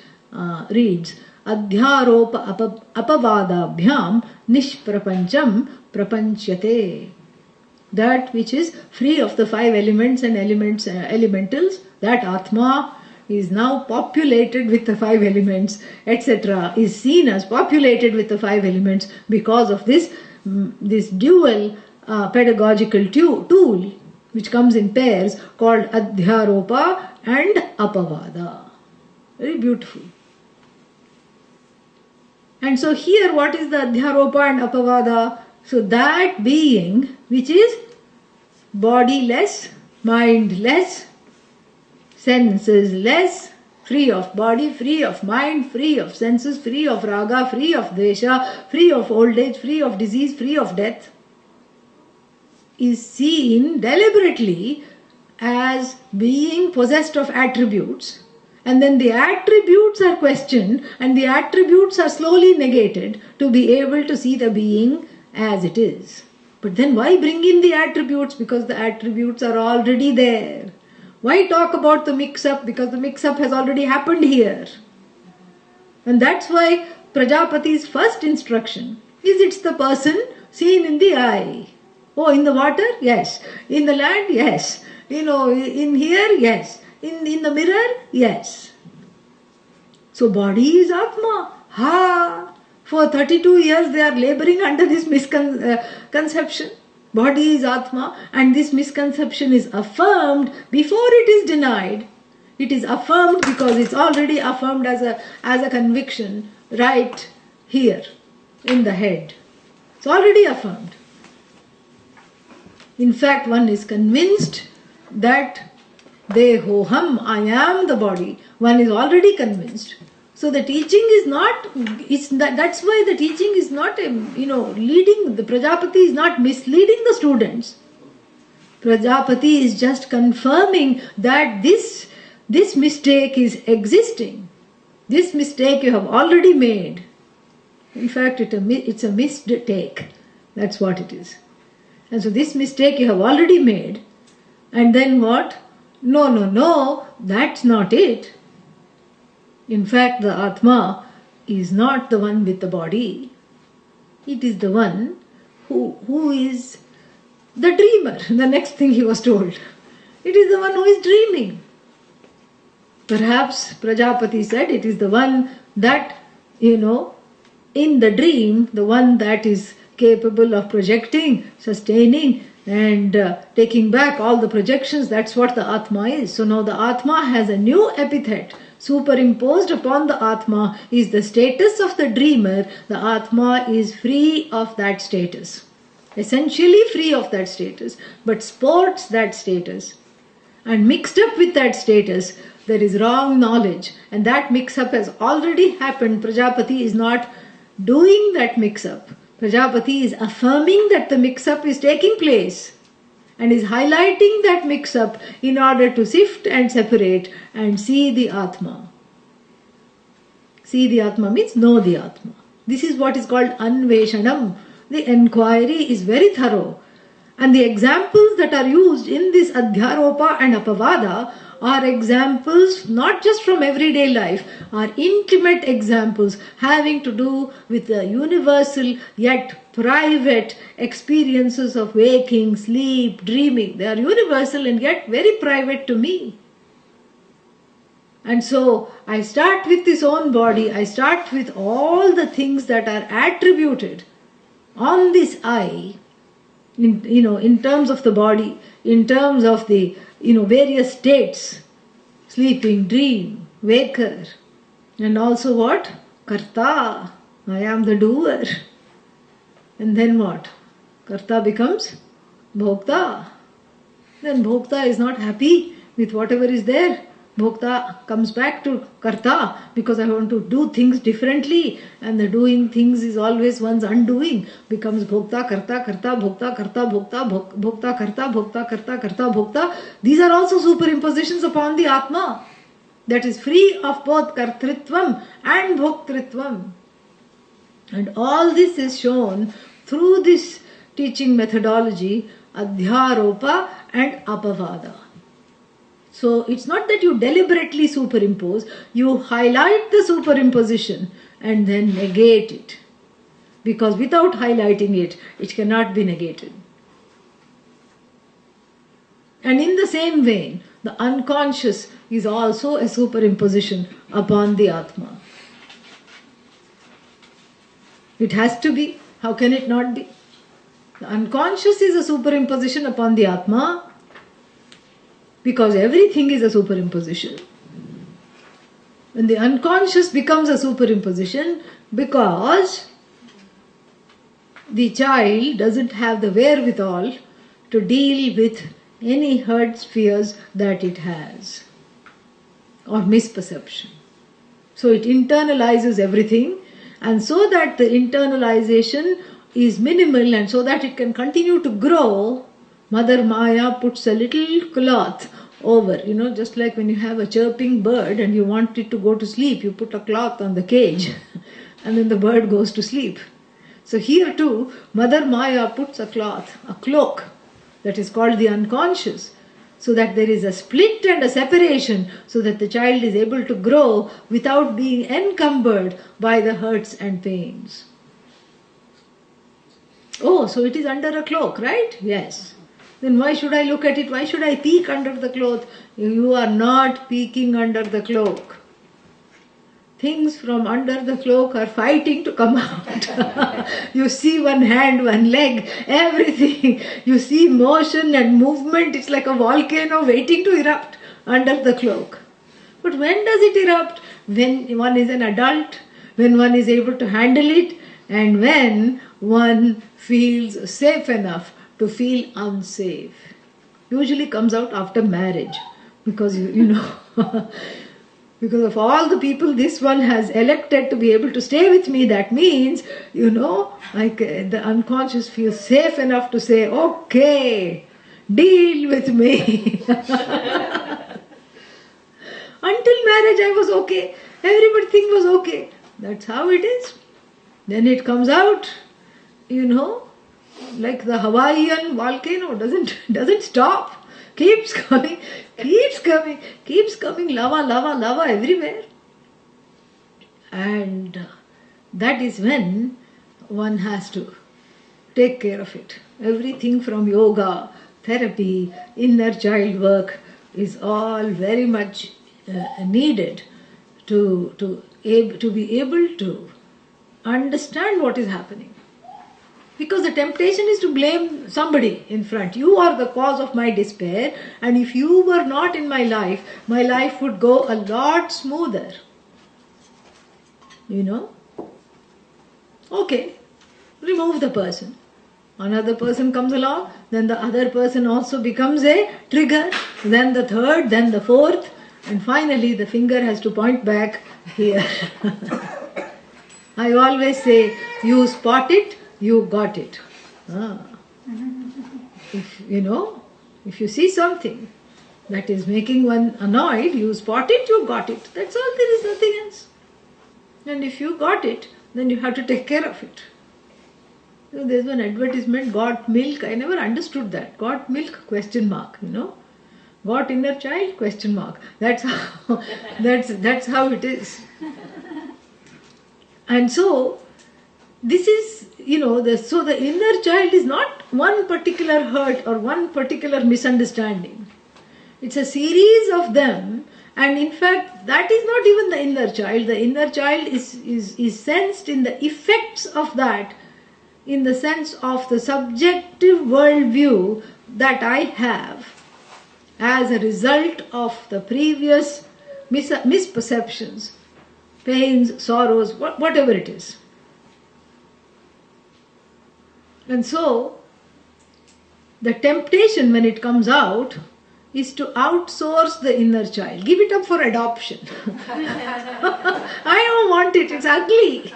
Speaker 1: reads, Adhyaropa apavadabhyam nishprapancham prapanchyate. That which is free of the five elements and elementals, that Atma is now populated with the five elements, etc., is seen as populated with the five elements because of this dual pedagogical tool which comes in pairs called Adhyaropa and Apavada. Very beautiful. And so here what is the Adhyaropa and Apavada? So that being which is bodiless, mindless, senses-less, free of body, free of mind, free of senses, free of raga, free of dvesha, free of old age, free of disease, free of death, is seen deliberately as being possessed of attributes, and then the attributes are questioned and the attributes are slowly negated to be able to see the being as it is. But then why bring in the attributes? Because the attributes are already there. Why talk about the mix-up? Because the mix-up has already happened here. And that's why Prajapati's first instruction is it's the person seen in the eye. Oh, in the water? Yes. In the land? Yes. In here? Yes. In the mirror? Yes. So body is Atma. For 32 years they are laboring under this misconception. Body is Atma, and this misconception is affirmed before it is denied. It is affirmed because it's already affirmed as a conviction right here in the head. It's already affirmed. In fact, one is convinced that Dehoham, I am the body. One is already convinced. So the teaching is not, that's why the teaching is not, leading, the Prajapati is not misleading the students. Prajapati is just confirming that this mistake is existing. This mistake you have already made. In fact, it's a mistake. That's what it is. And so this mistake you have already made. And then what? No, that's not it. In fact, the Atma is not the one with the body. It is the one who is the dreamer. The next thing he was told. It is the one who is dreaming. Perhaps Prajapati said it is the one that, in the dream, the one that is capable of projecting, sustaining and taking back all the projections. That's what the Atma is. So now the Atma has a new epithet. Superimposed upon the Atma is the status of the dreamer. The Atma is free of that status. Essentially free of that status, but sports that status. And mixed up with that status, there is wrong knowledge. And that mix-up has already happened. Prajapati is not doing that mix-up. Prajapati is affirming that the mix-up is taking place and is highlighting that mix-up in order to sift and separate and see the Atma. See the Atma means know the Atma. This is what is called Anveshanam. The enquiry is very thorough. And the examples that are used in this Adhyaropa and Apavada are examples not just from everyday life, are intimate examples having to do with the universal yet private experiences of waking, sleep, dreaming. They are universal and yet very private to me. And so I start with this own body, I start with all the things that are attributed on this I, in terms of the body, in terms of the various states, sleeping, dream, waker, and also what? Karta, I am the doer. And then what? Karta becomes Bhokta. Then Bhokta is not happy with whatever is there. Bhokta comes back to Karta because I want to do things differently, and the doing things is always one's undoing. Becomes Bhokta, Karta, Karta, Bhokta, Karta, Bhokta, Bhokta, Karta, Bhokta, Karta, Karta, Bhokta. These are also superimpositions upon the Atma that is free of both Kartritvam and Bhoktritvam. And all this is shown through this teaching methodology, Adhyaropa and Apavada. So it's not that you deliberately superimpose, you highlight the superimposition and then negate it. Because without highlighting it, it cannot be negated. And in the same vein, the unconscious is also a superimposition upon the Atma. It has to be. How can it not be? The unconscious is a superimposition upon the Atma, because everything is a superimposition. And the unconscious becomes a superimposition because the child doesn't have the wherewithal to deal with any hurts, fears that it has, or misperception. So it internalizes everything, and so that the internalization is minimal and so that it can continue to grow, Mother Maya puts a little cloth over, just like when you have a chirping bird and you want it to go to sleep, you put a cloth on the cage and then the bird goes to sleep. So here too, Mother Maya puts a cloth, a cloak, that is called the unconscious, so that there is a split and a separation, so that the child is able to grow without being encumbered by the hurts and pains. Oh, so it is under a cloak, right? Yes. Then why should I look at it? Why should I peek under the cloth? You are not peeking under the cloak. Things from under the cloak are fighting to come out. You see one hand, one leg, everything. You see motion and movement. It's like a volcano waiting to erupt under the cloak. But when does it erupt? When one is an adult, when one is able to handle it, and when one feels safe enough to feel unsafe. Usually comes out after marriage, because because of all the people this one has elected to be able to stay with me. That means, the unconscious feels safe enough to say, okay, deal with me. Until marriage I was okay. Everything was okay. That's how it is. Then it comes out, like the Hawaiian volcano, doesn't stop, keeps coming, lava everywhere. And that is when one has to take care of it. Everything from yoga, therapy, inner child work is all very much needed to be able to understand what is happening. Because the temptation is to blame somebody in front. You are the cause of my despair, and if you were not in my life would go a lot smoother. Okay, remove the person. Another person comes along, then the other person also becomes a trigger, then the third, then the fourth, and finally the finger has to point back here. I always say, you spot it, you got it. If you see something that is making one annoyed, you spot it, you got it. That's all, there is nothing else. And if you got it, then you have to take care of it. There's one advertisement, got milk. I never understood that. Got milk, ? Got inner child, ? That's how it is. And so, this is, so the inner child is not one particular hurt or one particular misunderstanding. It's a series of them, and in fact, that is not even the inner child. The inner child is sensed in the effects of that, in the sense of the subjective worldview that I have as a result of the previous misperceptions, pains, sorrows, whatever it is. And so, the temptation when it comes out is to outsource the inner child. Give it up for adoption. I don't want it, it's ugly.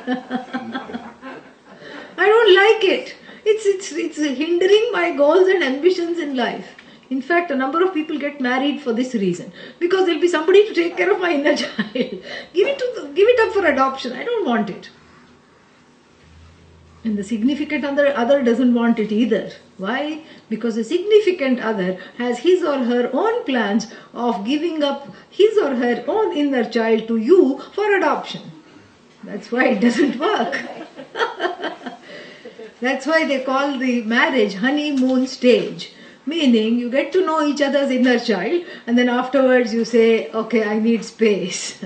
Speaker 1: I don't like it. It's hindering my goals and ambitions in life. In fact, a number of people get married for this reason. Because there'll be somebody to take care of my inner child. Give it up for adoption. I don't want it. And the significant other doesn't want it either. Why? Because the significant other has his or her own plans of giving up his or her own inner child to you for adoption. That's why it doesn't work. That's why they call the marriage honeymoon stage. Meaning, you get to know each other's inner child, and then afterwards you say, okay, I need space.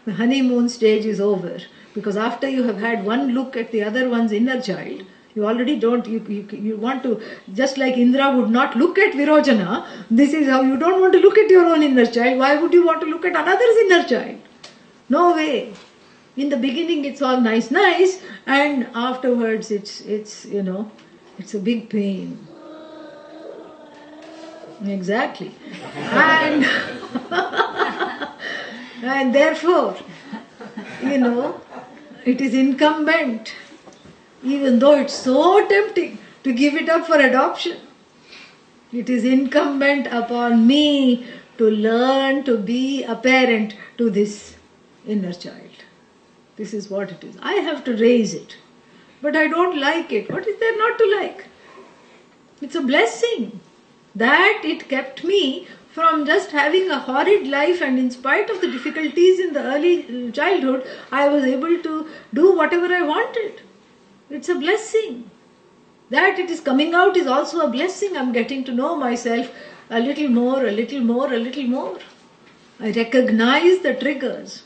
Speaker 1: The honeymoon stage is over. Because after you have had one look at the other one's inner child, you already don't, you want to, just like Indra would not look at Virojana, this is how you don't want to look at your own inner child. Why would you want to look at another's inner child? No way. In the beginning it's all nice, and afterwards it's a big pain. Exactly. And and therefore, it is incumbent, even though it's so tempting to give it up for adoption, it is incumbent upon me to learn to be a parent to this inner child. This is what it is. I have to raise it. But I don't like it. What is there not to like? It's a blessing that it kept me from just having a horrid life, and in spite of the difficulties in the early childhood, I was able to do whatever I wanted. It's a blessing. That it is coming out is also a blessing. I'm getting to know myself a little more. I recognize the triggers.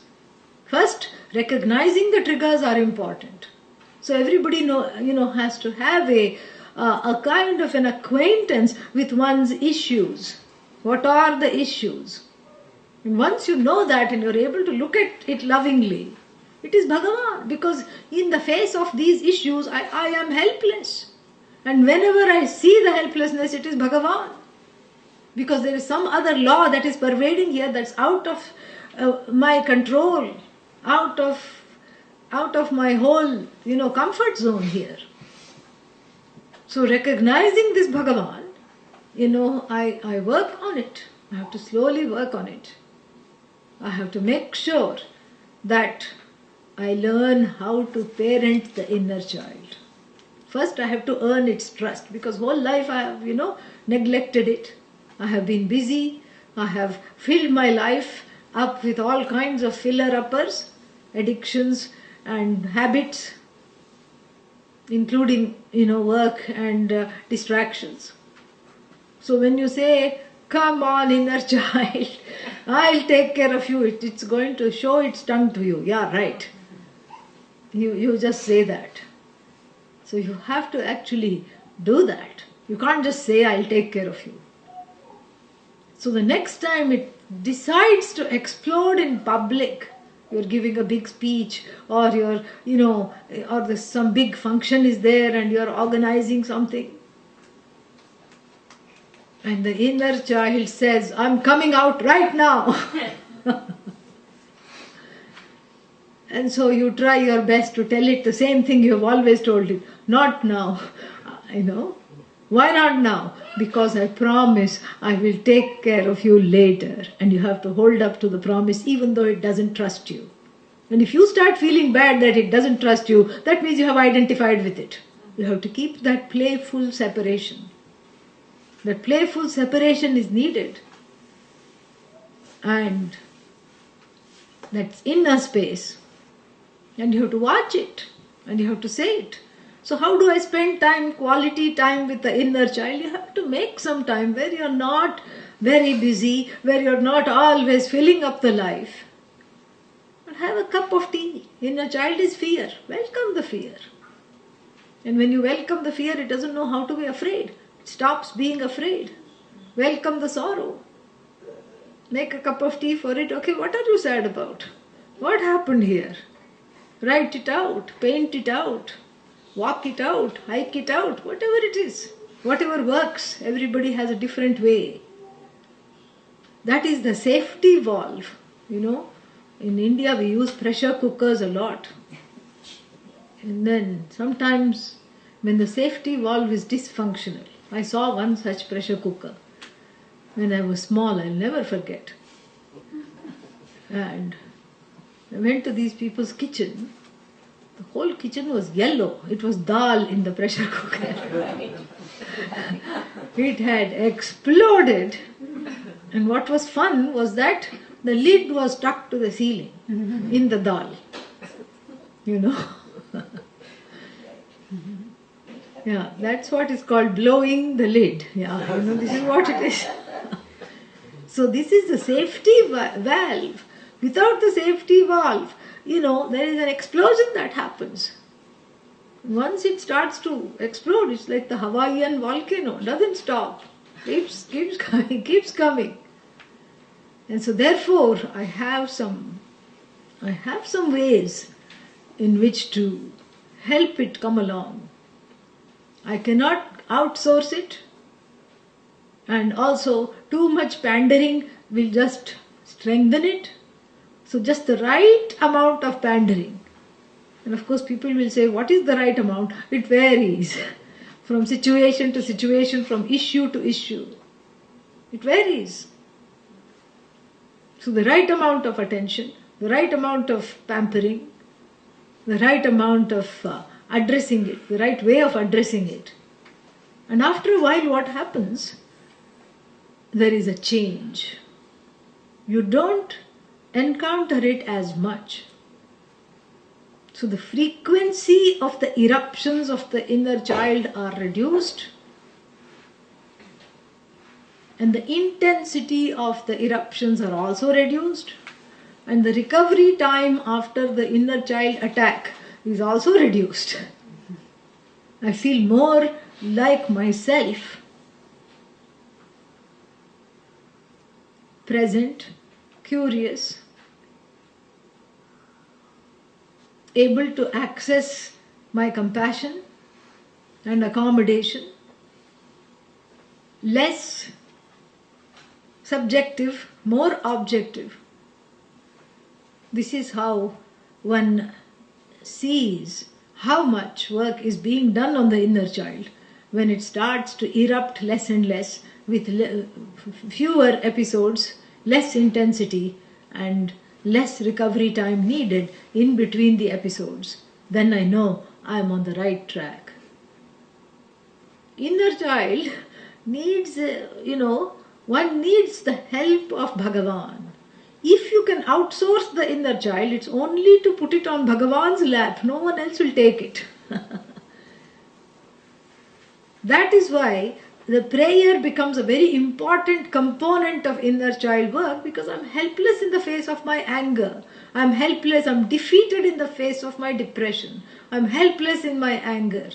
Speaker 1: First, recognizing the triggers are important. So everybody has to have a kind of an acquaintance with one's issues. What are the issues? And once you know that and you're able to look at it lovingly, it is Bhagavan. Because in the face of these issues, I am helpless. And whenever I see the helplessness, it is Bhagavan. Because there is some other law that is pervading here that's out of my control, out of my whole, comfort zone here. So recognizing this Bhagavan, I work on it. I have to slowly work on it. I have to make sure that I learn how to parent the inner child. First, I have to earn its trust, because whole life I have, neglected it. I have been busy. I have filled my life up with all kinds of filler-uppers, addictions and habits. including, work and distractions. So when you say, come on inner child, I'll take care of you, it's going to show its tongue to you. Yeah, right. You just say that. So you have to actually do that. You can't just say, I'll take care of you. So the next time it decides to explode in public, you're giving a big speech, or or there's some big function is there and you're organizing something, and the inner child says, I'm coming out right now. And so you try your best to tell it the same thing you have always told it. Not now. Why not now? Because I promise I will take care of you later. And you have to hold up to the promise even though it doesn't trust you. And if you start feeling bad that it doesn't trust you, that means you have identified with it. You have to keep that playful separation. That playful separation is needed. And that's inner space. And you have to watch it. And you have to say it. So how do I spend time, quality time with the inner child? You have to make some time where you're not very busy, where you're not always filling up the life. But have a cup of tea. Inner child is fear. Welcome the fear. And when you welcome the fear, it doesn't know how to be afraid. It stops being afraid. Welcome the sorrow. Make a cup of tea for it. Okay, what are you sad about? What happened here? Write it out, paint it out, walk it out, hike it out, whatever it is. Whatever works, everybody has a different way. That is the safety valve. In India we use pressure cookers a lot. And then sometimes when the safety valve is dysfunctional, I saw one such pressure cooker when I was small, I'll never forget. And I went to these people's kitchen. The whole kitchen was yellow. It was dal in the pressure cooker. It had exploded. And what was fun was that the lid was stuck to the ceiling in the dal. Yeah, that's what is called blowing the lid. Yeah, this is what it is. So this is the safety valve. Without the safety valve, there is an explosion that happens. Once it starts to explode, it's like the Hawaiian volcano. Doesn't stop. Keeps coming. And so therefore, I have some ways in which to help it come along. I cannot outsource it. And also, too much pandering will just strengthen it. So just the right amount of pandering. And of course people will say, what is the right amount? It varies from situation to situation, from issue to issue. It varies. So the right amount of attention, the right amount of pampering, the right amount of addressing it, the right way of addressing it. And after a while what happens? There is a change. You don't encounter it as much. So the frequency of the eruptions of the inner child are reduced, and the intensity of the eruptions are also reduced, and the recovery time after the inner child attack is also reduced. I feel more like myself, present, curious, able to access my compassion and accommodation, less subjective, more objective. This is how one sees how much work is being done on the inner child when it starts to erupt less and less with fewer episodes, less intensity and less recovery time needed in between the episodes. Then I know I am on the right track. Inner child needs, one needs the help of Bhagavan. If you can outsource the inner child, it's only to put it on Bhagavan's lap. No one else will take it. That is why the prayer becomes a very important component of inner child work, because I'm helpless in the face of my anger. I'm helpless, I'm defeated in the face of my depression. I'm helpless in my anger.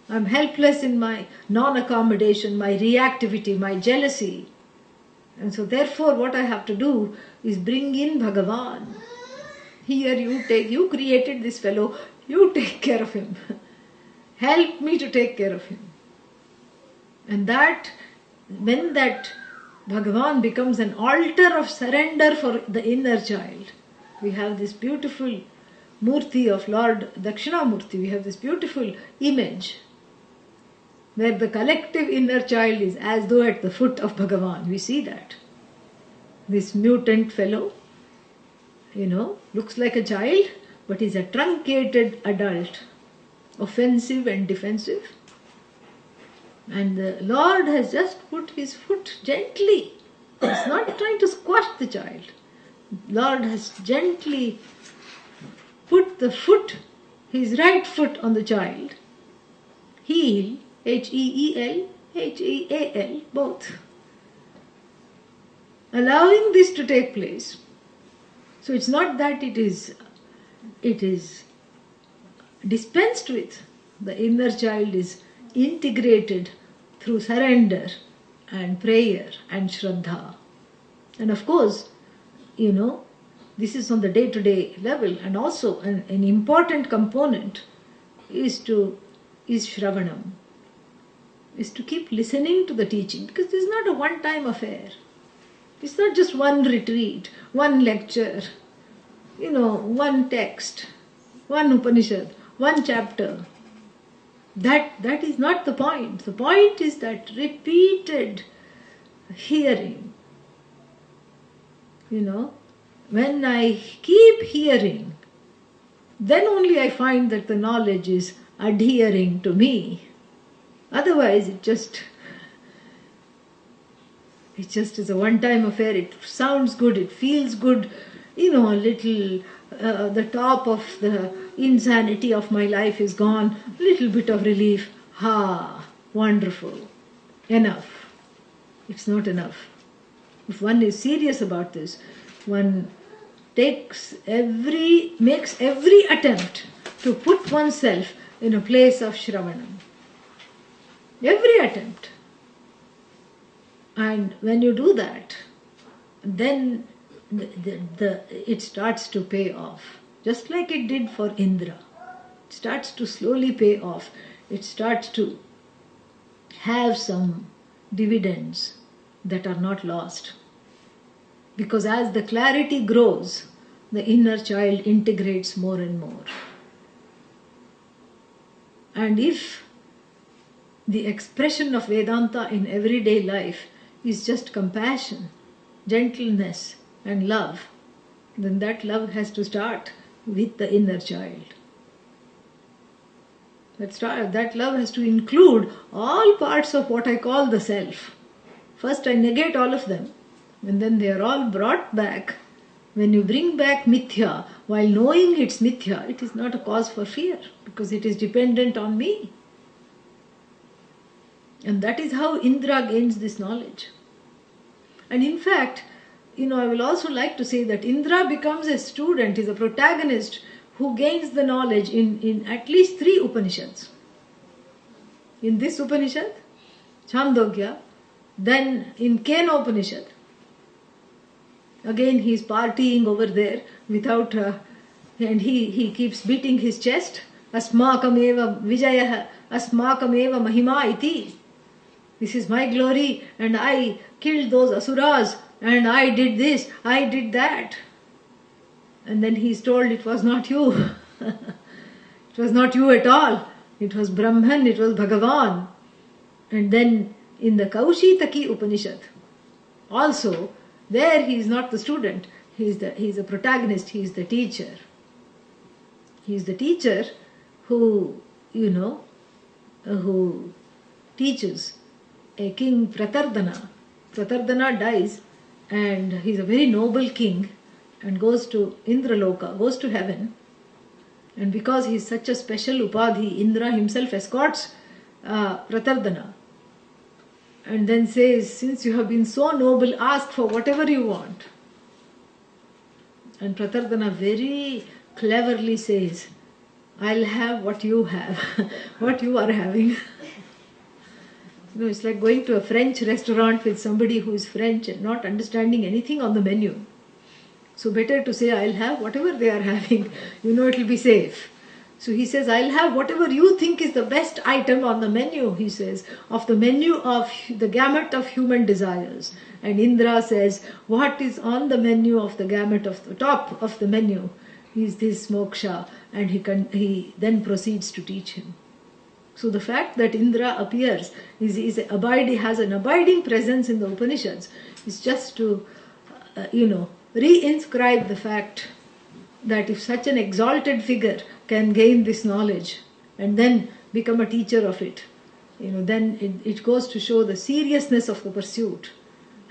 Speaker 1: I'm helpless in my non-accommodation, my reactivity, my jealousy. And so therefore what I have to do is bring in Bhagavan. Here you created this fellow, you take care of him. Help me to take care of him. And that, when that Bhagavan becomes an altar of surrender for the inner child, we have this beautiful Murti of Lord Dakshinamurti, we have this beautiful image where the collective inner child is as though at the foot of Bhagavan. We see that. This mutant fellow, looks like a child, but is a truncated adult, offensive and defensive. And the Lord has just put his foot gently. He's not trying to squash the child. Lord has gently put the foot, his right foot on the child. Heel, H-E-E-L, H-E-A-L, both. Allowing this to take place. So it's not that it is dispensed with. The inner child is integrated through surrender and prayer and Shraddha. And of course, this is on the day-to-day level, and also an important component is Shravanam, is to keep listening to the teaching, because this is not a one-time affair. It's not just one retreat, one lecture, one text, one Upanishad, one chapter. That is not the point. The point is that repeated hearing. When I keep hearing, then only I find that the knowledge is adhering to me. Otherwise, it just is a one-time affair. It sounds good, it feels good, a little, the top of the insanity of my life is gone, a little bit of relief. Wonderful. Enough. It's not enough. If one is serious about this, one makes every attempt to put oneself in a place of Shravanam. Every attempt. And when you do that, then it starts to pay off. Just like it did for Indra. It starts to slowly pay off. It starts to have some dividends that are not lost. Because as the clarity grows, the inner child integrates more and more. And if the expression of Vedanta in everyday life is just compassion, gentleness and love, then that love has to start with the inner child. That love has to include all parts of what I call the self. First I negate all of them, and then they are all brought back. When you bring back mithya, while knowing it's mithya, it is not a cause for fear, because it is dependent on me. And that is how Indra gains this knowledge. And in fact, I will also like to say that Indra becomes a student, is a protagonist who gains the knowledge in at least 3 Upanishads. In this Upanishad, Chandogya, then in Kena Upanishad, again he is partying over there without, and he keeps beating his chest, Asmakameva Vijayah, Asmakameva Mahima iti. This is my glory, and I killed those asuras, and I did this, I did that. And then he is told it was not you. It was not you at all. It was Brahman, it was Bhagavan. And then in the Kaushitaki Upanishad, also, there he is not the student, he is a protagonist, he is the teacher. He is the teacher who teaches a king Pratardana. Pratardana dies, and he is a very noble king and goes to Indraloka, goes to heaven. And because he is such a special upadhi, Indra himself escorts Pratardana, and then says, since you have been so noble, ask for whatever you want. And Pratardana very cleverly says, I'll have what you have, what you are having. It's like going to a French restaurant with somebody who is French and not understanding anything on the menu. So better to say, I'll have whatever they are having. It will be safe. So he says, I'll have whatever you think is the best item on the menu, he says, of the menu of the gamut of human desires. And Indra says, what is on the menu of the gamut of the top of the menu is this moksha. And he then proceeds to teach him. So the fact that Indra appears, has an abiding presence in the Upanishads, is just to, reinscribe the fact that if such an exalted figure can gain this knowledge and then become a teacher of it, then it goes to show the seriousness of the pursuit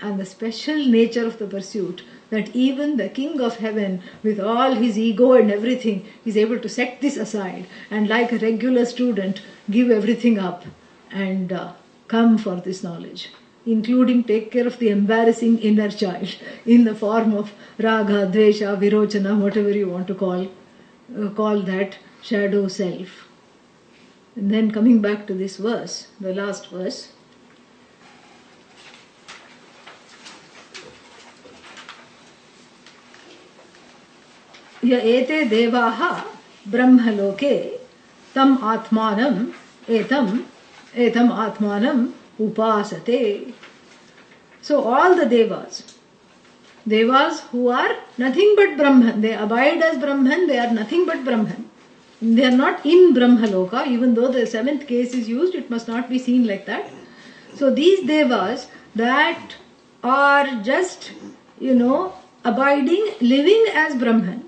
Speaker 1: and the special nature of the pursuit, that even the king of heaven, with all his ego and everything, is able to set this aside and, like a regular student, give everything up and come for this knowledge, including take care of the embarrassing inner child in the form of raga, dvesha, virochana, whatever you want to call that shadow self. And then coming back to this verse, the last verse, ya ete devaha brahmaloke tam atmanam etam atmanam upasate. So all the devas who are nothing but Brahman, they abide as Brahman, they are nothing but Brahman. They are not in Brahmaloka, even though the seventh case is used, it must not be seen like that. So these devas that are just, abiding, living as Brahman,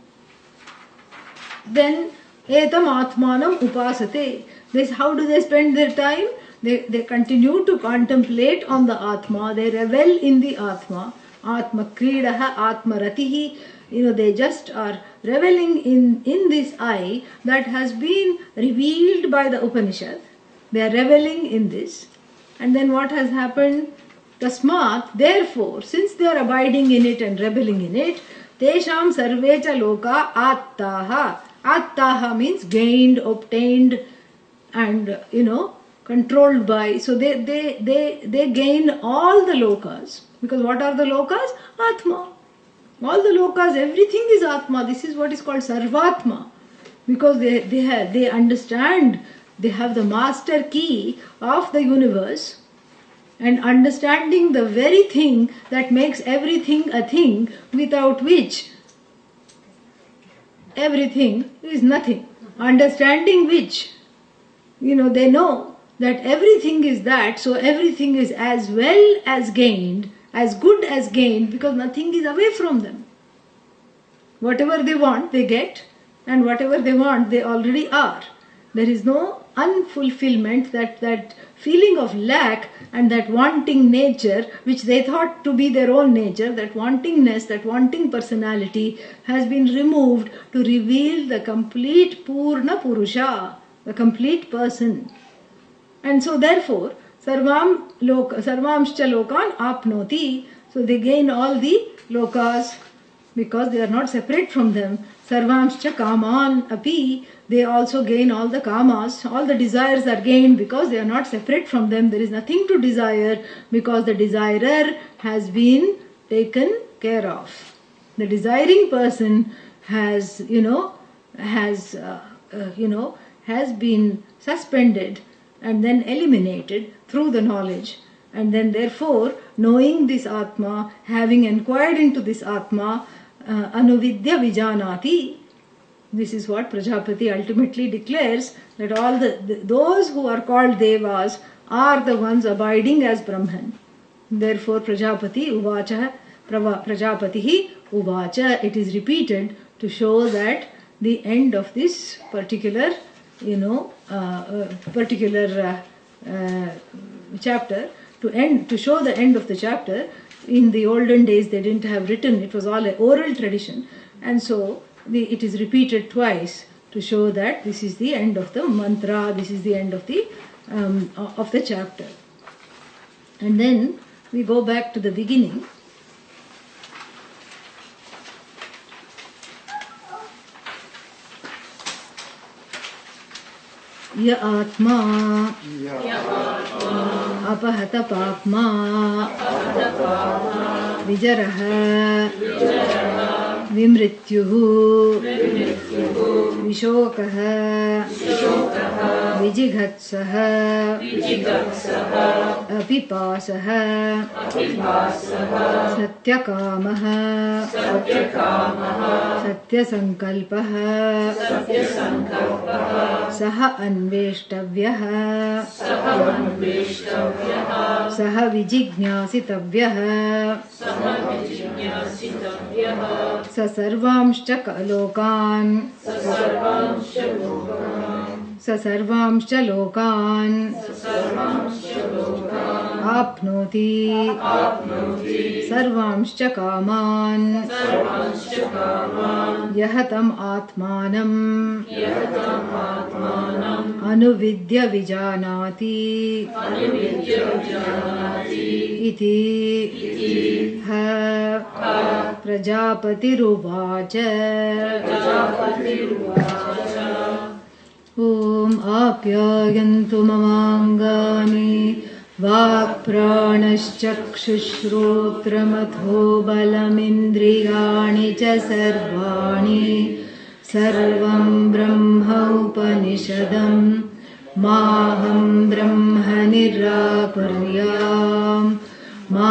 Speaker 1: then etam atmanam upasate. This, how do they spend their time? They continue to contemplate on the Atma, they revel in the Atma, Atma kridaha, Atma ratihi. They just are reveling in this I that has been revealed by the Upanishad. They are reveling in this. And then what has happened? Tasmat, therefore, since they are abiding in it and reveling in it, tesham sarvecha loka attaha. Attaha means gained, obtained, and controlled by. So they gain all the lokas. Because what are the lokas? Atma. All the lokas, everything is Atma. This is what is called Sarvatma. Because they understand, they have the master key of the universe, and understanding the very thing that makes everything a thing, without which everything is nothing. Understanding which, they know that everything is that, so everything is as well as gained, as good as gained, because nothing is away from them. Whatever they want, they get, and whatever they want, they already are. There is no unfulfillment, that feeling of lack and that wanting nature, which they thought to be their own nature, that wantingness, that wanting personality has been removed to reveal the complete Purna Purusha, the complete person. And so therefore, sarvamscha lokan apnoti, so they gain all the lokas because they are not separate from them. Sarvamscha kaman api, they also gain all the kamas, all the desires are gained because they are not separate from them. There is nothing to desire because the desirer has been taken care of. The desiring person has been suspended and then eliminated through the knowledge. And then therefore, knowing this Atma, having inquired into this Atma, anuvidya vijanati. This is what Prajapati ultimately declares, that all those who are called devas are the ones abiding as Brahman. Therefore, Prajapati uvacha, Prajapatihi uvacha. It is repeated to show that the end of this particular chapter, to show the end of the chapter. In the olden days they didn't have written, it was all an oral tradition, and so it is repeated twice to show that this is the end of the mantra, this is the end of the chapter. And then we go back to the beginning. Ya atma apahata papma vijaraha vimrityuhu vishokaha vijighatsaha apipasaha satyakamaha satyasankalpaha saha अन्वेष्टव्यः सह विजिज्ञासितव्यः स सर्वांश्च लोकान् आप्नोति सर्वांश्च कामान् यः तम् आत्मानम् अनुविद्य विजानाति इति ह प्रजापतिरुवाच ॐ आप्यायन्तु ममाङ्गानि वाक्प्राणश्चक्षुश्रोत्रमथो बलमिन्द्रियाणि च सर्वाणि सर्वं ब्रह्म उपनिषदं माहं ब्रह्म निराकुर्याम् मा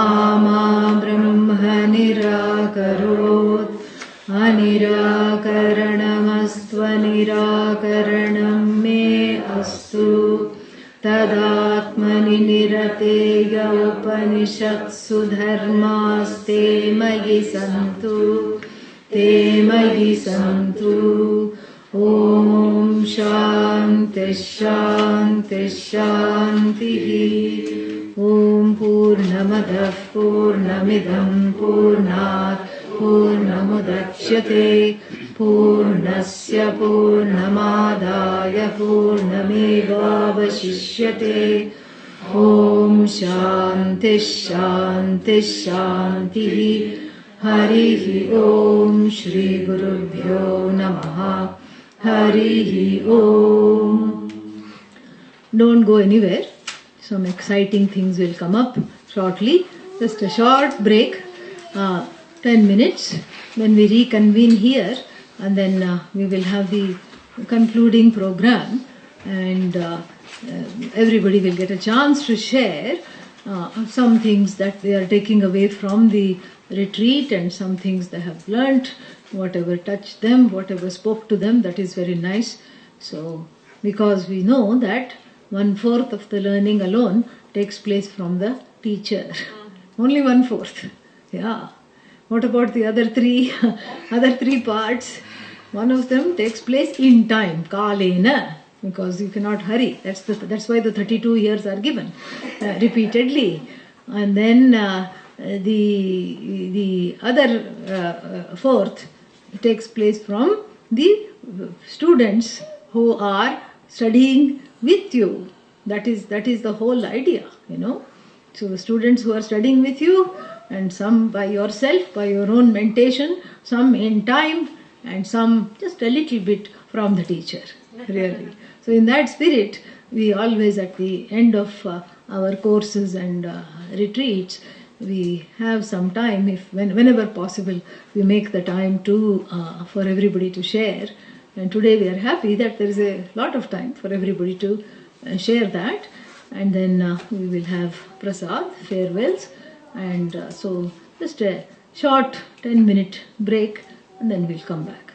Speaker 1: ब्रह्म निराकरोत् अनिराकरणमस्त्वनिराकरणं मे अस्तु तदात्मनि निरतेय उपनिषत्सु धर्मास्ते मयि सन्तु ते मयि सन्तु ॐ शान्तिः शान्तिः शान्तिः ॐ पूर्णमदः पूर्णमिदं पूर्णात् पूर्णमुदच्यते पूर्णस्य पूर्णमादाय पूर्णमेवावशिष्यते ॐ शान्तिः शान्तिः शान्तिः हरिः ॐ श्रीगुरुभ्यो नमः हरिः ॐ. Don't go anywhere. Some exciting things will come up shortly. Just a short break, 10 minutes. When we reconvene here, and then we will have the concluding program, and everybody will get a chance to share some things that they are taking away from the retreat and some things they have learnt, whatever touched them, whatever spoke to them. That is very nice. So, because we know that 1/4 of the learning alone takes place from the teacher. Only 1/4. Yeah. What about the other three parts? One of them takes place in time, kalena, because you cannot hurry. That's why the 32 years are given repeatedly. And then the other fourth takes place from the students who are studying with you. That is the whole idea, So the students who are studying with you, and some by yourself, by your own mentation, some in time, and some just a little bit from the teacher, really. So in that spirit, we always at the end of our courses and retreats, we have some time, whenever possible, we make the time to for everybody to share. And today we are happy that there is a lot of time for everybody to share that. And then we will have prasad, farewells, and so just a short 10-minute break, and then we'll come back.